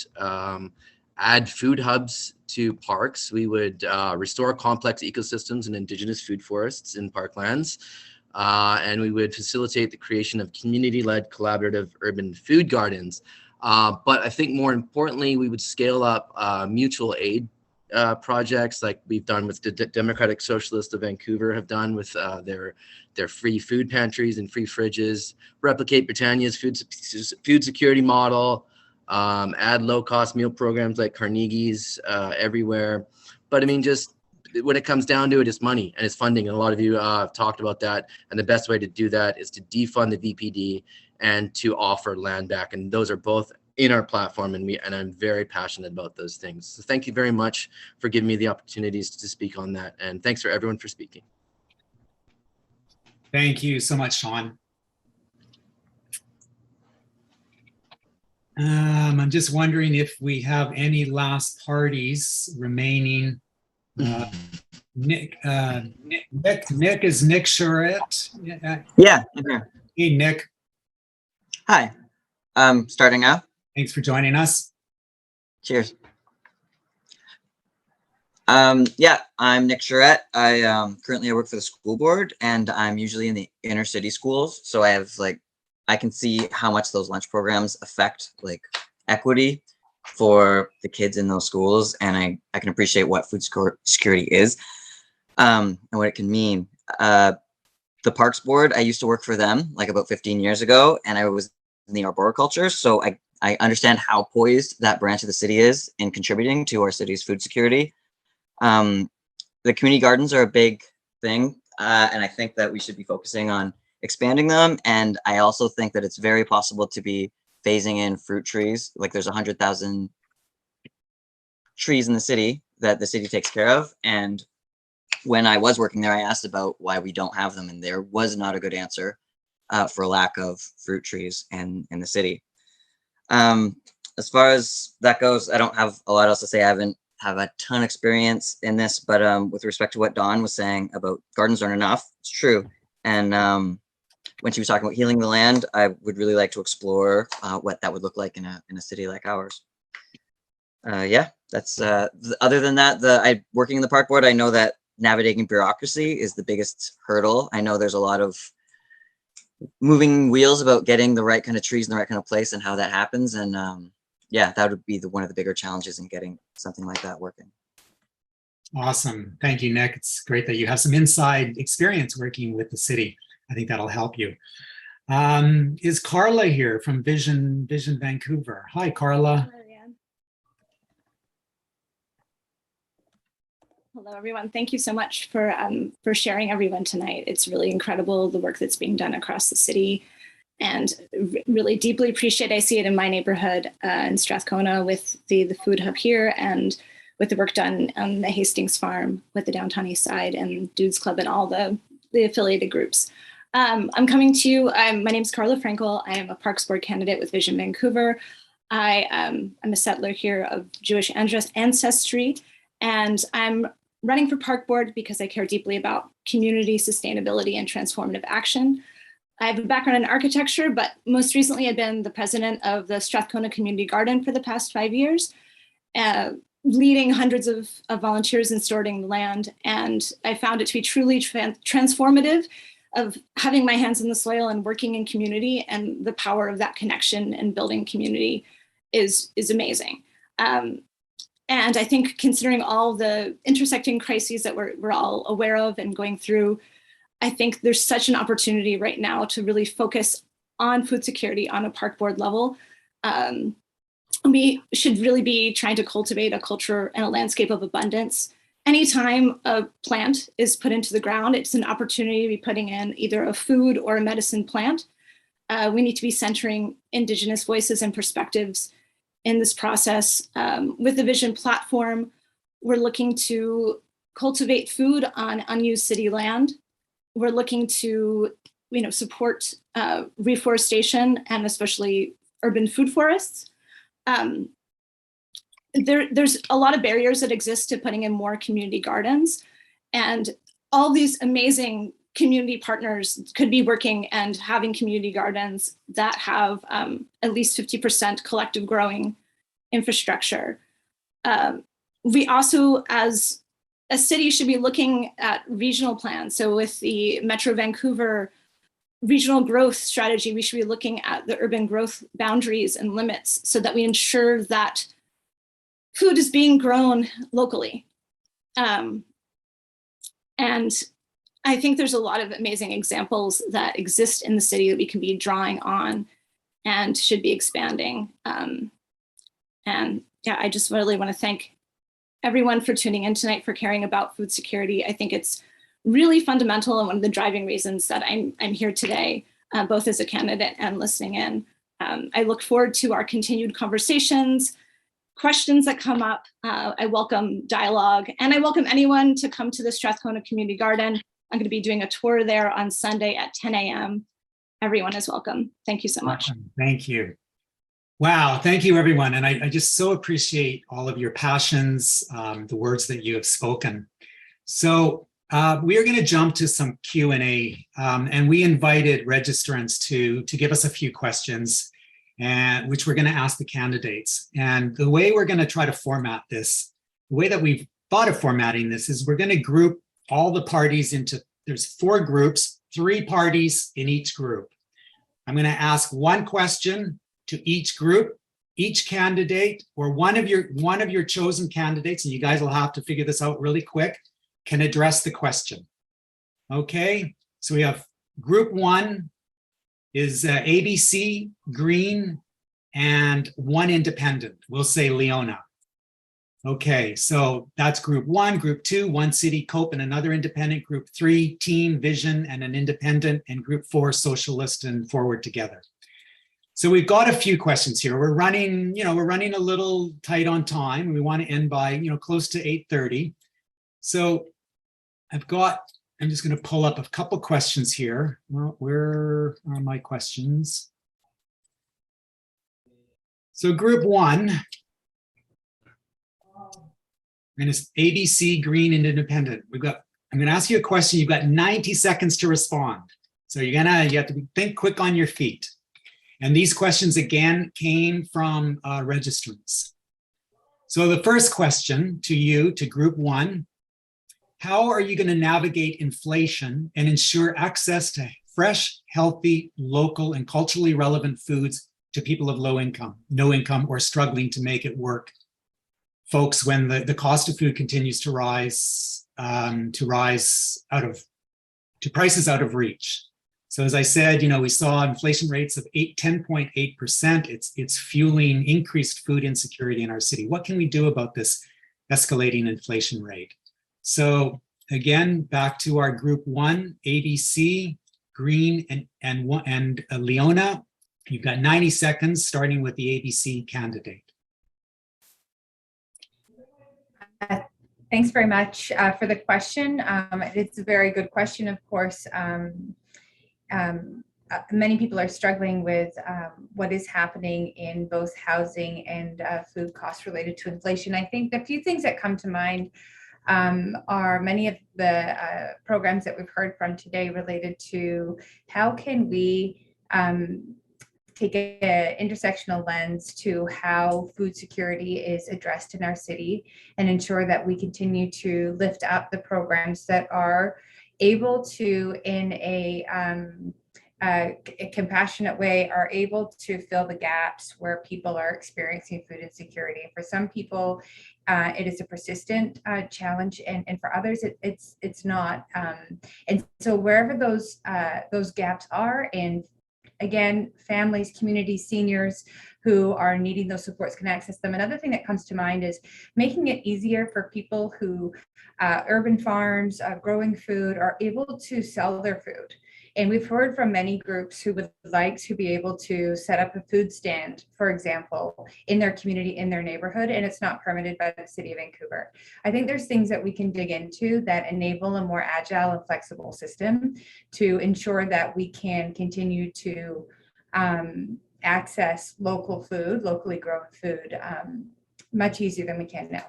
add food hubs to parks. We would restore complex ecosystems and Indigenous food forests in parklands. And we would facilitate the creation of community-led collaborative urban food gardens. But I think more importantly, we would scale up mutual aid projects like we've done with the Democratic Socialists of Vancouver have done with their free food pantries and free fridges, replicate Britannia's food security model, add low-cost meal programs like Carnegie's everywhere. But I mean, just when it comes down to it, it's money and it's funding. And a lot of you have talked about that. And the best way to do that is to defund the VPD and to offer land back. And those are both in our platform, and I'm very passionate about those things. So thank you very much for giving me the opportunities to speak on that. And thanks for everyone for speaking. Thank you so much, Sean. I'm just wondering if we have any last parties remaining. Nick is Nick Charette? Yeah. Hey, Nick. Hi. Starting out. Thanks for joining us. Cheers. Yeah, I'm Nick Charette. I currently work for the school board, and I'm usually in the inner city schools. So I can see how much those lunch programs affect equity for the kids in those schools, and I can appreciate what food security is and what it can mean. The Parks Board, I used to work for them about 15 years ago, and I was in the arboriculture, so I understand how poised that branch of the city is in contributing to our city's food security. The community gardens are a big thing, and I think that we should be focusing on expanding them. And I also think that it's very possible to be phasing in fruit trees. There's 100,000 trees in the city that the city takes care of. And when I was working there, I asked about why we don't have them, and there was not a good answer for lack of fruit trees in the city. As far as that goes, I don't have a lot else to say. I haven't have a ton of experience in this, but with respect to what Dawn was saying about gardens aren't enough, it's true. And when she was talking about healing the land, I would really like to explore what that would look like in a city like ours. Yeah, that's other than that, working in the park board, I know that navigating bureaucracy is the biggest hurdle. I know there's a lot of moving wheels about getting the right kind of trees in the right kind of place and how that happens. And yeah, that would be one of the bigger challenges in getting something like that working. Awesome. Thank you, Nick. It's great that you have some inside experience working with the city. I think that'll help you. Is Carla here from Vision Vancouver? Hi, Carla. Hello, everyone. Thank you so much for sharing everyone tonight. It's really incredible, the work that's being done across the city, and really deeply appreciate. I see it in my neighborhood in Strathcona with the food hub here, and with the work done on the Hastings farm with the Downtown East Side and Dudes Club and all the affiliated groups. I'm coming to you. My name is Carla Frankel. I am a Parks Board candidate with Vision Vancouver. I'm a settler here of Jewish ancestry, and I'm running for Park Board because I care deeply about community sustainability and transformative action. I have a background in architecture, but most recently I've been the president of the Strathcona Community Garden for the past 5 years, leading hundreds of volunteers in stewarding the land. And I found it to be truly transformative of having my hands in the soil and working in community, and the power of that connection and building community is amazing. And I think considering all the intersecting crises that we're all aware of and going through, I think there's such an opportunity right now to really focus on food security on a park board level. We should really be trying to cultivate a culture and a landscape of abundance anytime a plant is put into the ground, it's an opportunity to be putting in either a food or a medicine plant. We need to be centering Indigenous voices and perspectives in this process. With the Vision platform, we're looking to cultivate food on unused city land. We're looking to, support reforestation and especially urban food forests. There's a lot of barriers that exist to putting in more community gardens, and all these amazing community partners could be working and having community gardens that have at least 50% collective growing infrastructure. We also, as a city, should be looking at regional plans. So with the Metro Vancouver regional growth strategy, we should be looking at the urban growth boundaries and limits so that we ensure that food is being grown locally. And I think there's a lot of amazing examples that exist in the city that we can be drawing on and should be expanding. And yeah, I just really want to thank everyone for tuning in tonight, for caring about food security. I think it's really fundamental and one of the driving reasons that I'm here today, both as a candidate and listening in. I look forward to our continued conversations, questions that come up. I welcome dialogue, and I welcome anyone to come to the Strathcona Community Garden. I'm going to be doing a tour there on Sunday at 10 a.m. Everyone is welcome. Thank you so much. Thank you. Wow, thank you, everyone. And I just so appreciate all of your passions, the words that you have spoken. So we are going to jump to some Q&A, and we invited registrants to give us a few questions, and which we're going to ask the candidates. And the way we're going to try to format this, the way that we've thought of formatting this is we're going to group all the parties into, there's 4 groups, 3 parties in each group. I'm going to ask one question to each group. Each candidate or one of your chosen candidates, and you guys will have to figure this out really quick, can address the question. Okay, so we have group 1 is ABC, Green, and 1 independent. We'll say Leona. Okay, so that's group 1, group 2, 1 city, COPE, and another independent, group 3, Team, Vision, and an independent, and group 4, Socialist and Forward Together. So we've got a few questions here. We're running a little tight on time. We want to end by, close to 8:30. So I'm just going to pull up a couple questions here. Well, where are my questions? So group 1, and it's ABC, Green, and Independent. I'm going to ask you a question. You've got 90 seconds to respond. So you have to think quick on your feet. And these questions again came from registrants. So the first question to you, to group 1, how are you going to navigate inflation and ensure access to fresh, healthy, local, and culturally relevant foods to people of low income, no income, or struggling to make it work? Folks, when the cost of food continues to rise to prices out of reach. So as I said, we saw inflation rates of 10.8%. It's fueling increased food insecurity in our city. What can we do about this escalating inflation rate? So again, back to our group 1, ABC, Green, and Leona. You've got 90 seconds, starting with the ABC candidate. Thanks very much for the question. It's a very good question, of course. Many people are struggling with what is happening in both housing and food costs related to inflation. I think the few things that come to mind are many of the programs that we've heard from today related to how can we take an intersectional lens to how food security is addressed in our city and ensure that we continue to lift up the programs that are able to, in a compassionate way, are able to fill the gaps where people are experiencing food insecurity. For some people, it is a persistent challenge, and for others, it's not. And so wherever those gaps are in again, families, communities, seniors who are needing those supports can access them. Another thing that comes to mind is making it easier for people who urban farms, growing food, are able to sell their food. And we've heard from many groups who would like to be able to set up a food stand, for example, in their community, in their neighborhood, and it's not permitted by the City of Vancouver. I think there's things that we can dig into that enable a more agile and flexible system to ensure that we can continue to access local food, locally grown food, much easier than we can now.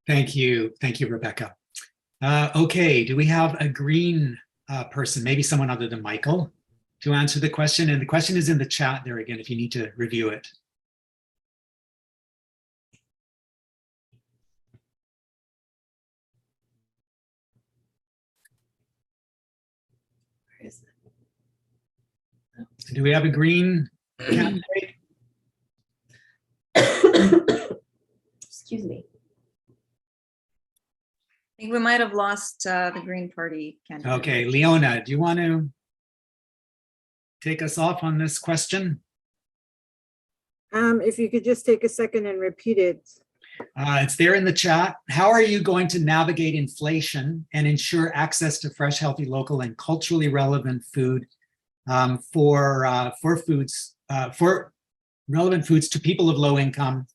Thank you. Thank you, Rebecca. Okay, do we have a green person, maybe someone other than Michael, to answer the question? And the question is in the chat there again, if you need to review it. Do we have a green candidate? Excuse me. I think we might have lost the Green Party candidate. Okay, Leona, do you want to take us off on this question? If you could just take a second and repeat it. It's there in the chat. How are you going to navigate inflation and ensure access to fresh, healthy, local, and culturally relevant food for relevant foods to people of low income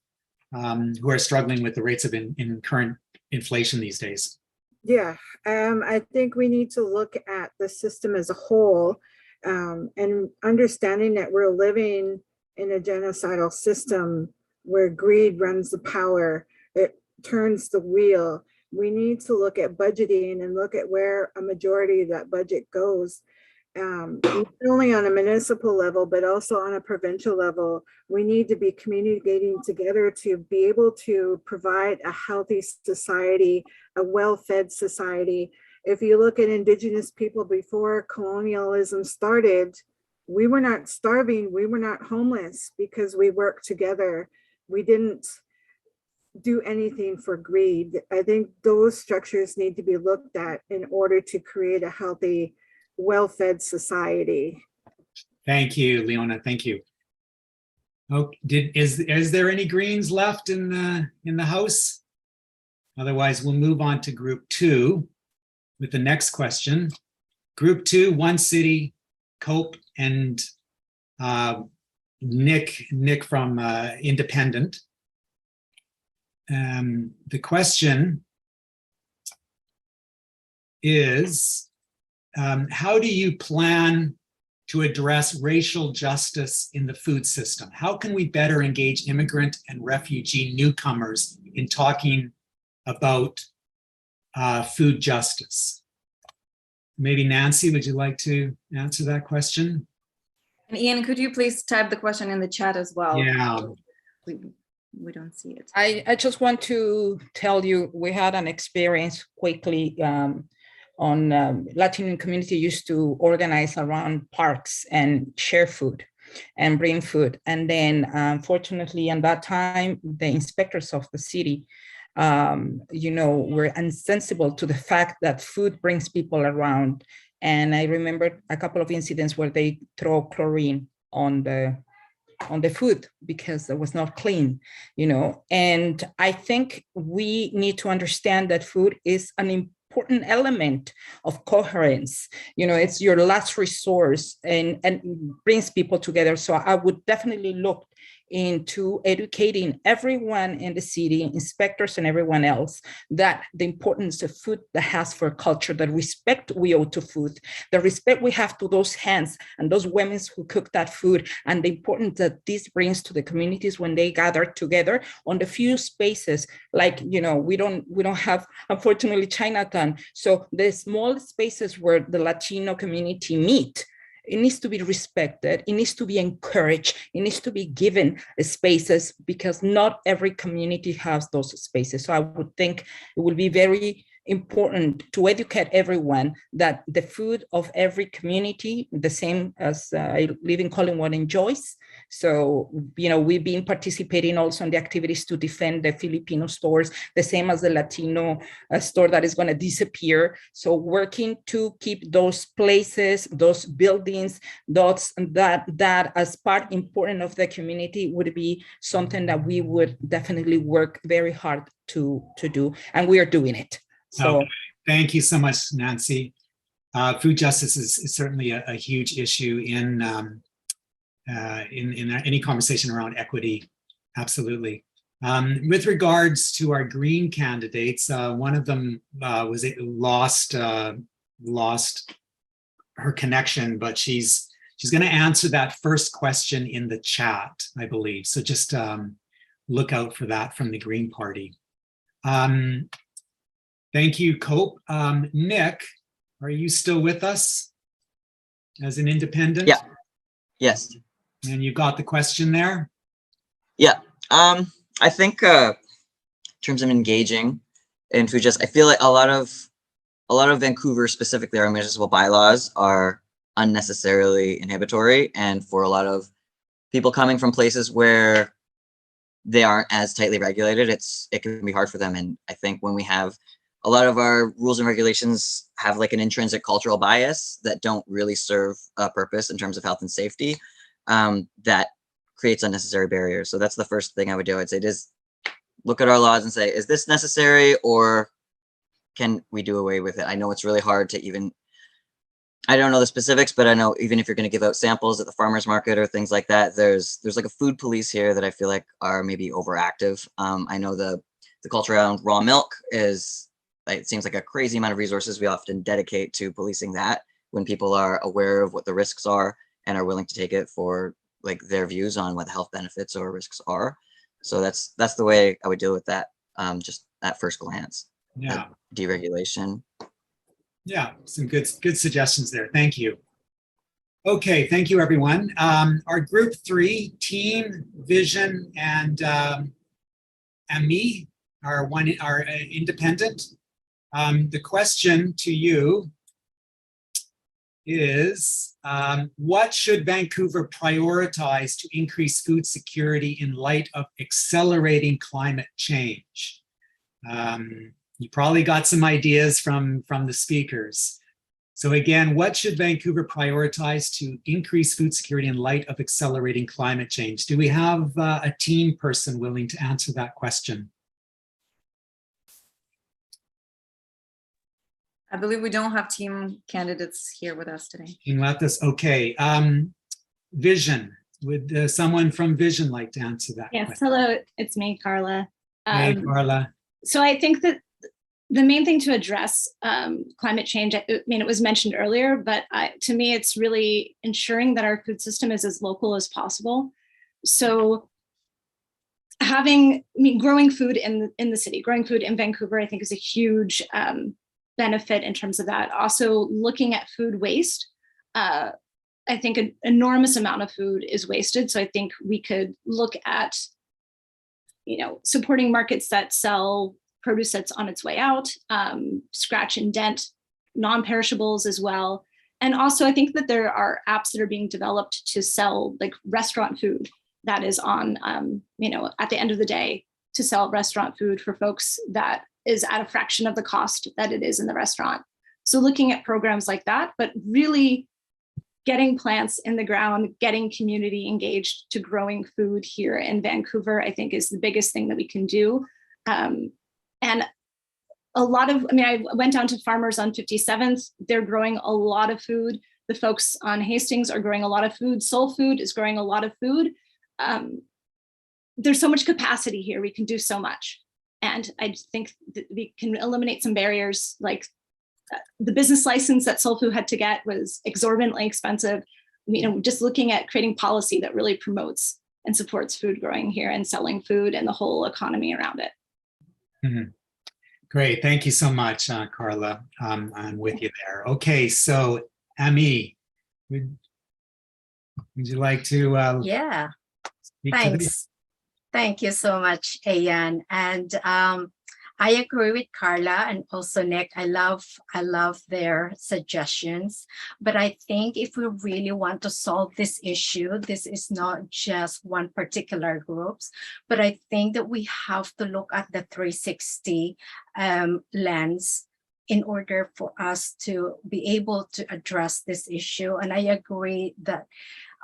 who are struggling with the rates of in current inflation these days? Yeah, I think we need to look at the system as a whole and understanding that we're living in a genocidal system where greed runs the power, it turns the wheel. We need to look at budgeting and look at where a majority of that budget goes. Not only on a municipal level, but also on a provincial level. We need to be communicating together to be able to provide a healthy society, a well-fed society. If you look at Indigenous people before colonialism started, we were not starving, we were not homeless because we worked together. We didn't do anything for greed. I think those structures need to be looked at in order to create a healthy, well-fed society. Thank you, Leona. Thank you. Oh, is there any Greens left in the House? Otherwise, we'll move on to Group 2 with the next question. Group 2, One City, Cope, and Nick from Independent. The question is, how do you plan to address racial justice in the food system? How can we better engage immigrant and refugee newcomers in talking about food justice? Maybe Nancy, would you like to answer that question? And Ian, could you please type the question in the chat as well? Yeah. We don't see it. I just want to tell you, we had an experience quickly on Latino community used to organize around parks and share food and bring food. And then unfortunately, in that time, the inspectors of the city, were insensible to the fact that food brings people around. And I remember a couple of incidents where they throw chlorine on the food because it was not clean, and I think we need to understand that food is an important element of coherence. It's your last resource and brings people together. So I would definitely look into educating everyone in the city, inspectors and everyone else, that the importance of food that has for culture, the respect we owe to food, the respect we have to those hands and those women who cook that food, and the importance that this brings to the communities when they gather together on the few spaces, like, we don't have, unfortunately, Chinatown. So the small spaces where the Latino community meet, it needs to be respected, it needs to be encouraged, it needs to be given spaces, because not every community has those spaces. So I would think it would be very important to educate everyone that the food of every community, the same as I live in Collingwood, enjoys. So, we've been participating also in the activities to defend the Filipino stores, the same as the Latino store that is going to disappear. So working to keep those places, those buildings, that as part important of the community would be something that we would definitely work very hard to do. And we are doing it. So okay. Thank you so much, Nancy. Food justice is certainly a huge issue in any conversation around equity. Absolutely. With regards to our green candidates, one of them lost her connection, but she's going to answer that first question in the chat, I believe. So just look out for that from the Green Party. Thank you, Cope. Nick, are you still with us as an independent? Yeah. Yes. And you got the question there? Yeah. I think in terms of engaging in food justice, I feel like a lot of Vancouver, specifically our municipal bylaws, are unnecessarily inhibitory, and for a lot of people coming from places where they aren't as tightly regulated, it can be hard for them. And I think when we have a lot of our rules and regulations have like an intrinsic cultural bias that don't really serve a purpose in terms of health and safety, that creates unnecessary barriers. So that's the first thing I would do. I'd say is look at our laws and say, is this necessary, or can we do away with it? I know it's really hard to even, I don't know the specifics, but I know even if you're going to give out samples at the farmer's market or things like that, there's like a food police here that I feel like are maybe overactive. I know the culture around raw milk is, it seems like a crazy amount of resources we often dedicate to policing that when people are aware of what the risks are and are willing to take it for like their views on what the health benefits or risks are. So that's the way I would deal with that, just at first glance. Yeah. Deregulation. Yeah, some good suggestions there. Thank you. Okay, thank you, everyone. Our group 3, team, vision, and me are independent. The question to you is, what should Vancouver prioritize to increase food security in light of accelerating climate change? You probably got some ideas from the speakers. So again, what should Vancouver prioritize to increase food security in light of accelerating climate change? Do we have a team person willing to answer that question? I believe we don't have team candidates here with us today. Okay. Vision. Would someone from Vision like to answer that Yes, question? hello, it's me, Carla. Hey, Carla. So I think that the main thing to address climate change, I mean, it was mentioned earlier, but to me, it's really ensuring that our food system is as local as possible. So growing food in the city, growing food in Vancouver, I think is a huge benefit in terms of that. Also looking at food waste, I think an enormous amount of food is wasted. So I think we could look at, supporting markets that sell produce that's on its way out, scratch and dent, non-perishables as well. And also I think that there are apps that are being developed to sell like restaurant food that is on, at the end of the day, to sell restaurant food for folks that is at a fraction of the cost that it is in the restaurant. So looking at programs like that, but really getting plants in the ground, getting community engaged to growing food here in Vancouver, I think is the biggest thing that we can do. And a lot of, I went down to farmers on 57th. They're growing a lot of food. The folks on Hastings are growing a lot of food. Soul Food is growing a lot of food. There's so much capacity here. We can do so much. And I think that we can eliminate some barriers, like the business license that Soul Food had to get was exorbitantly expensive. Just looking at creating policy that really promotes and supports food growing here and selling food and the whole economy around it. Mm-hmm. Great, thank you so much, Carla. I'm with you there. Okay, so Ami, would you like to? Yeah, speak to this? thanks. Thank you so much, Ayan. And I agree with Carla and also Nick. I love their suggestions. But I think if we really want to solve this issue, this is not just one particular groups, but I think that we have to look at the 360 lens in order for us to be able to address this issue. And I agree that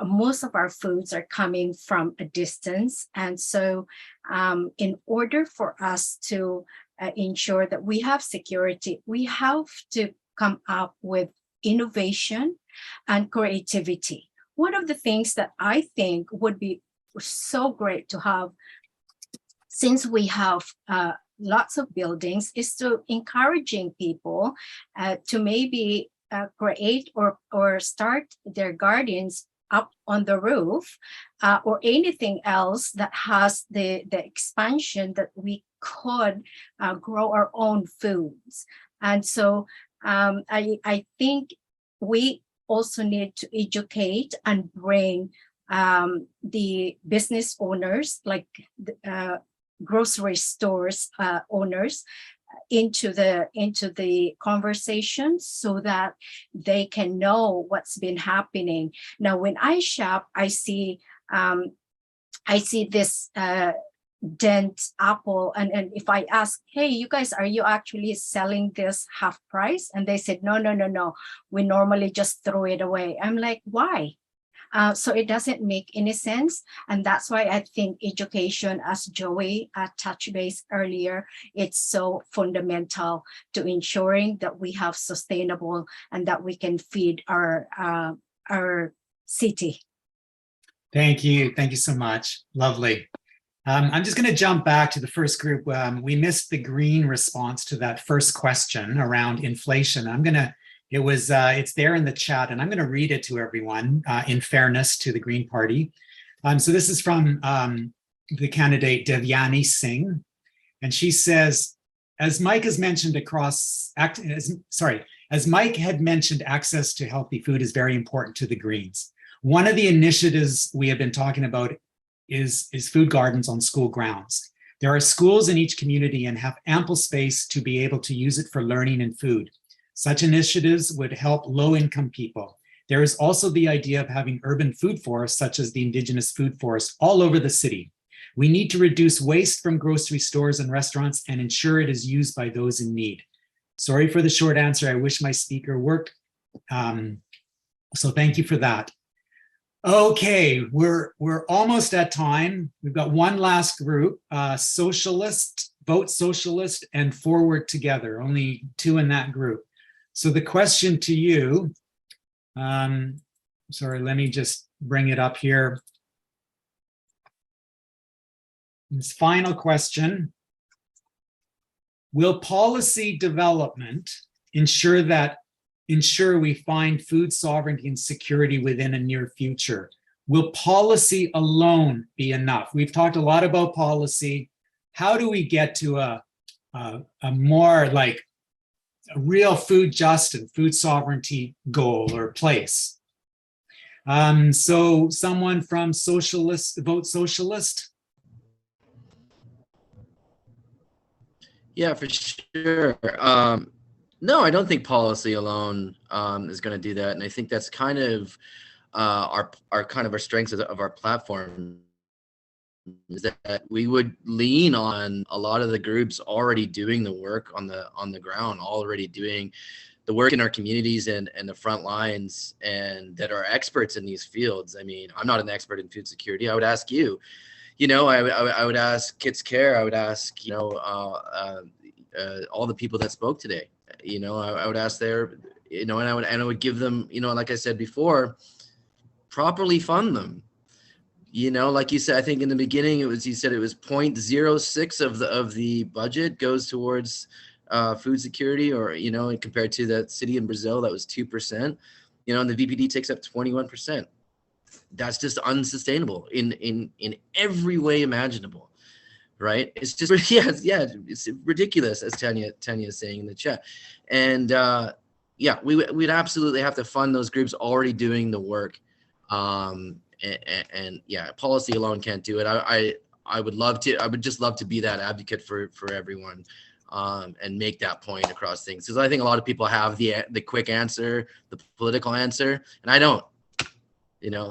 most of our foods are coming from a distance. And so in order for us to ensure that we have security, we have to come up with innovation and creativity. One of the things that I think would be so great to have, since we have lots of buildings, is to encouraging people to maybe create or start their gardens up on the roof or anything else that has the expansion that we could grow our own foods. And so I think we also need to educate and bring the business owners, like grocery stores owners, into the conversation so that they can know what's been happening. Now, when I shop, I see this dent apple, and if I ask, hey, you guys, are you actually selling this half price? And they said, no, we normally just throw it away. I'm like, why? So it doesn't make any sense. And that's why I think education, as Joey touched base earlier, it's so fundamental to ensuring that we have sustainable and that we can feed our city. Thank you. Thank you so much. Lovely. I'm just going to jump back to the first group. We missed the green response to that first question around inflation. It's there in the chat, and I'm going to read it to everyone in fairness to the Green Party. So this is from the candidate Devyani Singh, and she says, as Mike had mentioned, access to healthy food is very important to the Greens. One of the initiatives we have been talking about is food gardens on school grounds. There are schools in each community and have ample space to be able to use it for learning and food. Such initiatives would help low-income people. There is also the idea of having urban food forests, such as the Indigenous food forest, all over the city. We need to reduce waste from grocery stores and restaurants and ensure it is used by those in need. Sorry for the short answer. I wish my speaker worked. So thank you for that. Okay, we're almost at time. We've got one last group, Socialist, Vote Socialist, and Forward Together, only two in that group. So the question to you, sorry, let me just bring it up here. This final question: will policy development ensure we find food sovereignty and security within a near future? Will policy alone be enough? We've talked a lot about policy. How do we get to a more like a real food just and food sovereignty goal or place? So someone from Vote Socialist? Yeah, for sure. No, I don't think policy alone is going to do that, and I think that's kind of our strengths of our platform, is that we would lean on a lot of the groups already doing the work on the ground, already doing the work in our communities and the front lines, and that are experts in these fields. I mean, I'm not an expert in food security. I would ask you. I would ask Kids Care. I would ask all the people that spoke today. I would ask and I would give them, like I said before, properly fund them. Like you said, I think in the beginning you said it was 0.06 of the budget goes towards food security, or compared to that city in Brazil that was 2%. And the VPD takes up 21%. That's just unsustainable in every way imaginable, right? It's just it's ridiculous, as Tanya is saying in the chat. And we'd absolutely have to fund those groups already doing the work. And policy alone can't do it. I would just love to be that advocate for everyone. and make that point across things. Because I think a lot of people have the quick answer, the political answer, and I don't,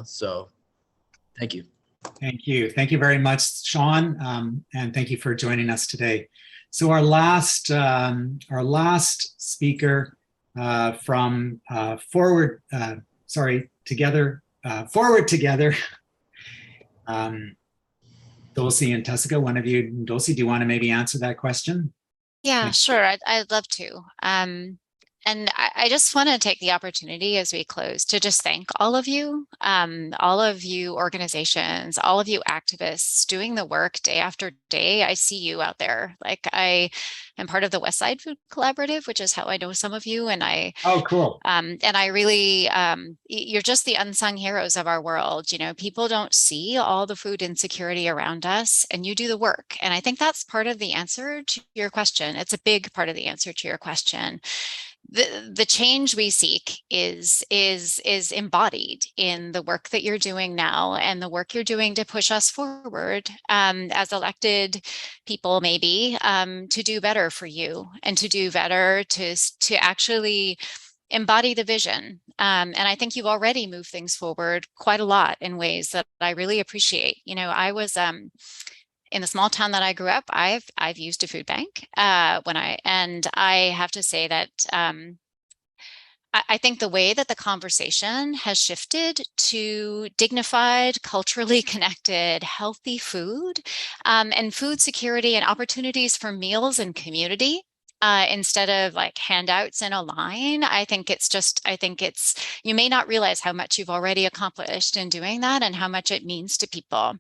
so thank you. Thank you. Thank you very much, Sean. And thank you for joining us today. So our last speaker from Forward Together, Dulcie and Tessica, one of you, Dulcie, do you want to maybe answer that question? Yeah, sure. I'd love to. And I just want to take the opportunity as we close to just thank all of you organizations, all of you activists doing the work day after day. I see you out there. Like, I am part of the West Side Food Collaborative, which is how I know some of you. And oh, cool. And I really, you're just the unsung heroes of our world. People don't see all the food insecurity around us, and you do the work. And I think that's part of the answer to your question. It's a big part of the answer to your question. The change we seek is embodied in the work that you're doing now and the work you're doing to push us forward as elected people, maybe to do better for you and to do better to actually embody the vision. And I think you've already moved things forward quite a lot in ways that I really appreciate. I was in the small town that I grew up, I've used a food bank and I have to say that I think the way that the conversation has shifted to dignified, culturally connected, healthy food and food security and opportunities for meals and community instead of like handouts in a line. I think you may not realize how much you've already accomplished in doing that and how much it means to people.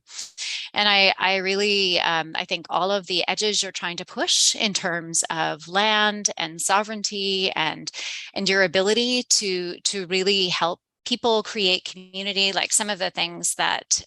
And I really, I think all of the edges you're trying to push in terms of land and sovereignty and your ability to really help people create community, like some of the things that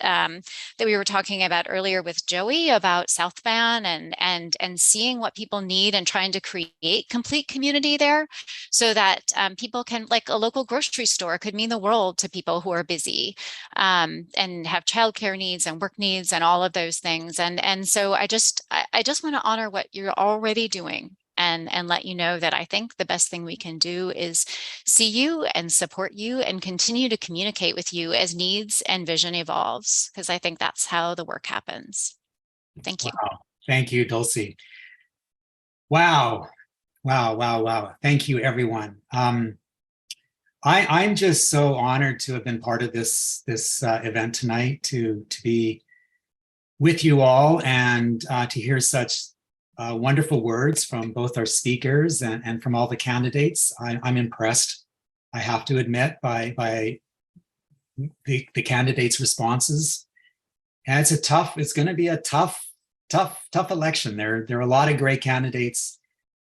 we were talking about earlier with Joey about South Van and seeing what people need and trying to create complete community there so that people can, like a local grocery store could mean the world to people who are busy and have childcare needs and work needs and all of those things. And so I just want to honor what you're already doing. And let you know that I think the best thing we can do is see you and support you and continue to communicate with you as needs and vision evolves, because I think that's how the work happens. Thank you. Wow. Thank you, Dulcie. Wow. Thank you, everyone. I'm just so honored to have been part of this event tonight, to be with you all and to hear such wonderful words from both our speakers and from all the candidates. I'm impressed, I have to admit, by the candidates' responses. And it's going to be a tough election. There are a lot of great candidates,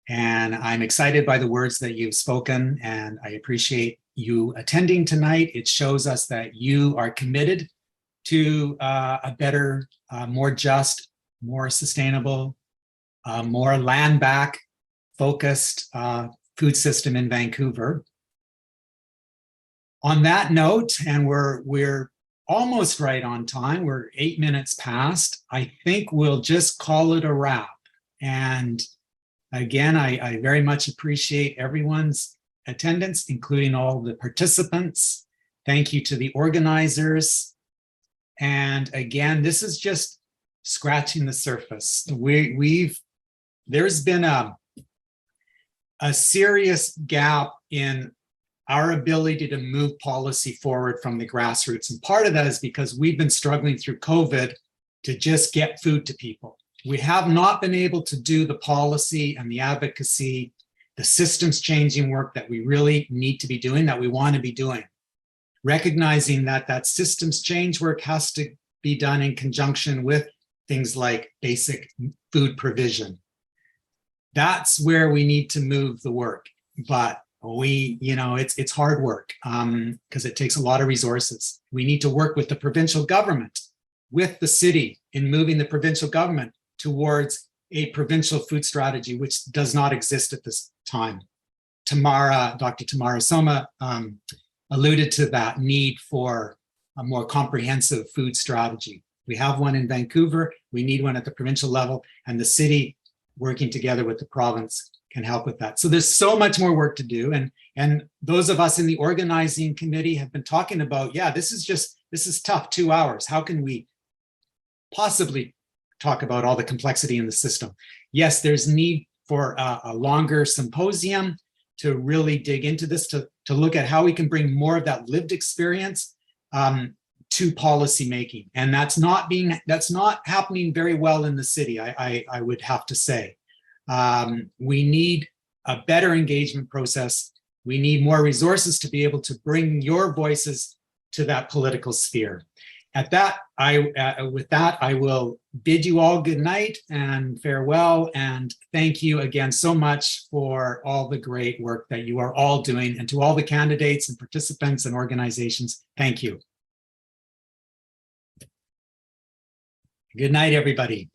and I'm excited by the words that you've spoken, and I appreciate you attending tonight. It shows us that you are committed to a better, more just, more sustainable, more land back focused food system in Vancouver. On that note, and we're almost right on time, we're 8 minutes past, I think we'll just call it a wrap. And again, I very much appreciate everyone's attendance, including all the participants. Thank you to the organizers. And again, this is just scratching the surface. There's been a serious gap in our ability to move policy forward from the grassroots. And part of that is because we've been struggling through COVID to just get food to people. We have not been able to do the policy and the advocacy, the systems changing work that we really need to be doing, that we want to be doing. Recognizing that systems change work has to be done in conjunction with things like basic food provision. That's where we need to move the work, but it's hard work because it takes a lot of resources. We need to work with the provincial government, with the city, in moving the provincial government towards a provincial food strategy, which does not exist at this time. Dr. Tammara Soma alluded to that need for a more comprehensive food strategy. We have one in Vancouver, we need one at the provincial level, and the city working together with the province can help with that. So there's so much more work to do. And those of us in the organizing committee have been talking about, yeah, this is tough, 2 hours. How can we possibly talk about all the complexity in the system? Yes, there's need for a longer symposium to really dig into this, to look at how we can bring more of that lived experience to policy making. And that's not happening very well in the city, I would have to say. We need a better engagement process. We need more resources to be able to bring your voices to that political sphere. With that, I will bid you all good night and farewell, and thank you again so much for all the great work that you are all doing, and to all the candidates and participants and organizations, thank you. Good night, everybody.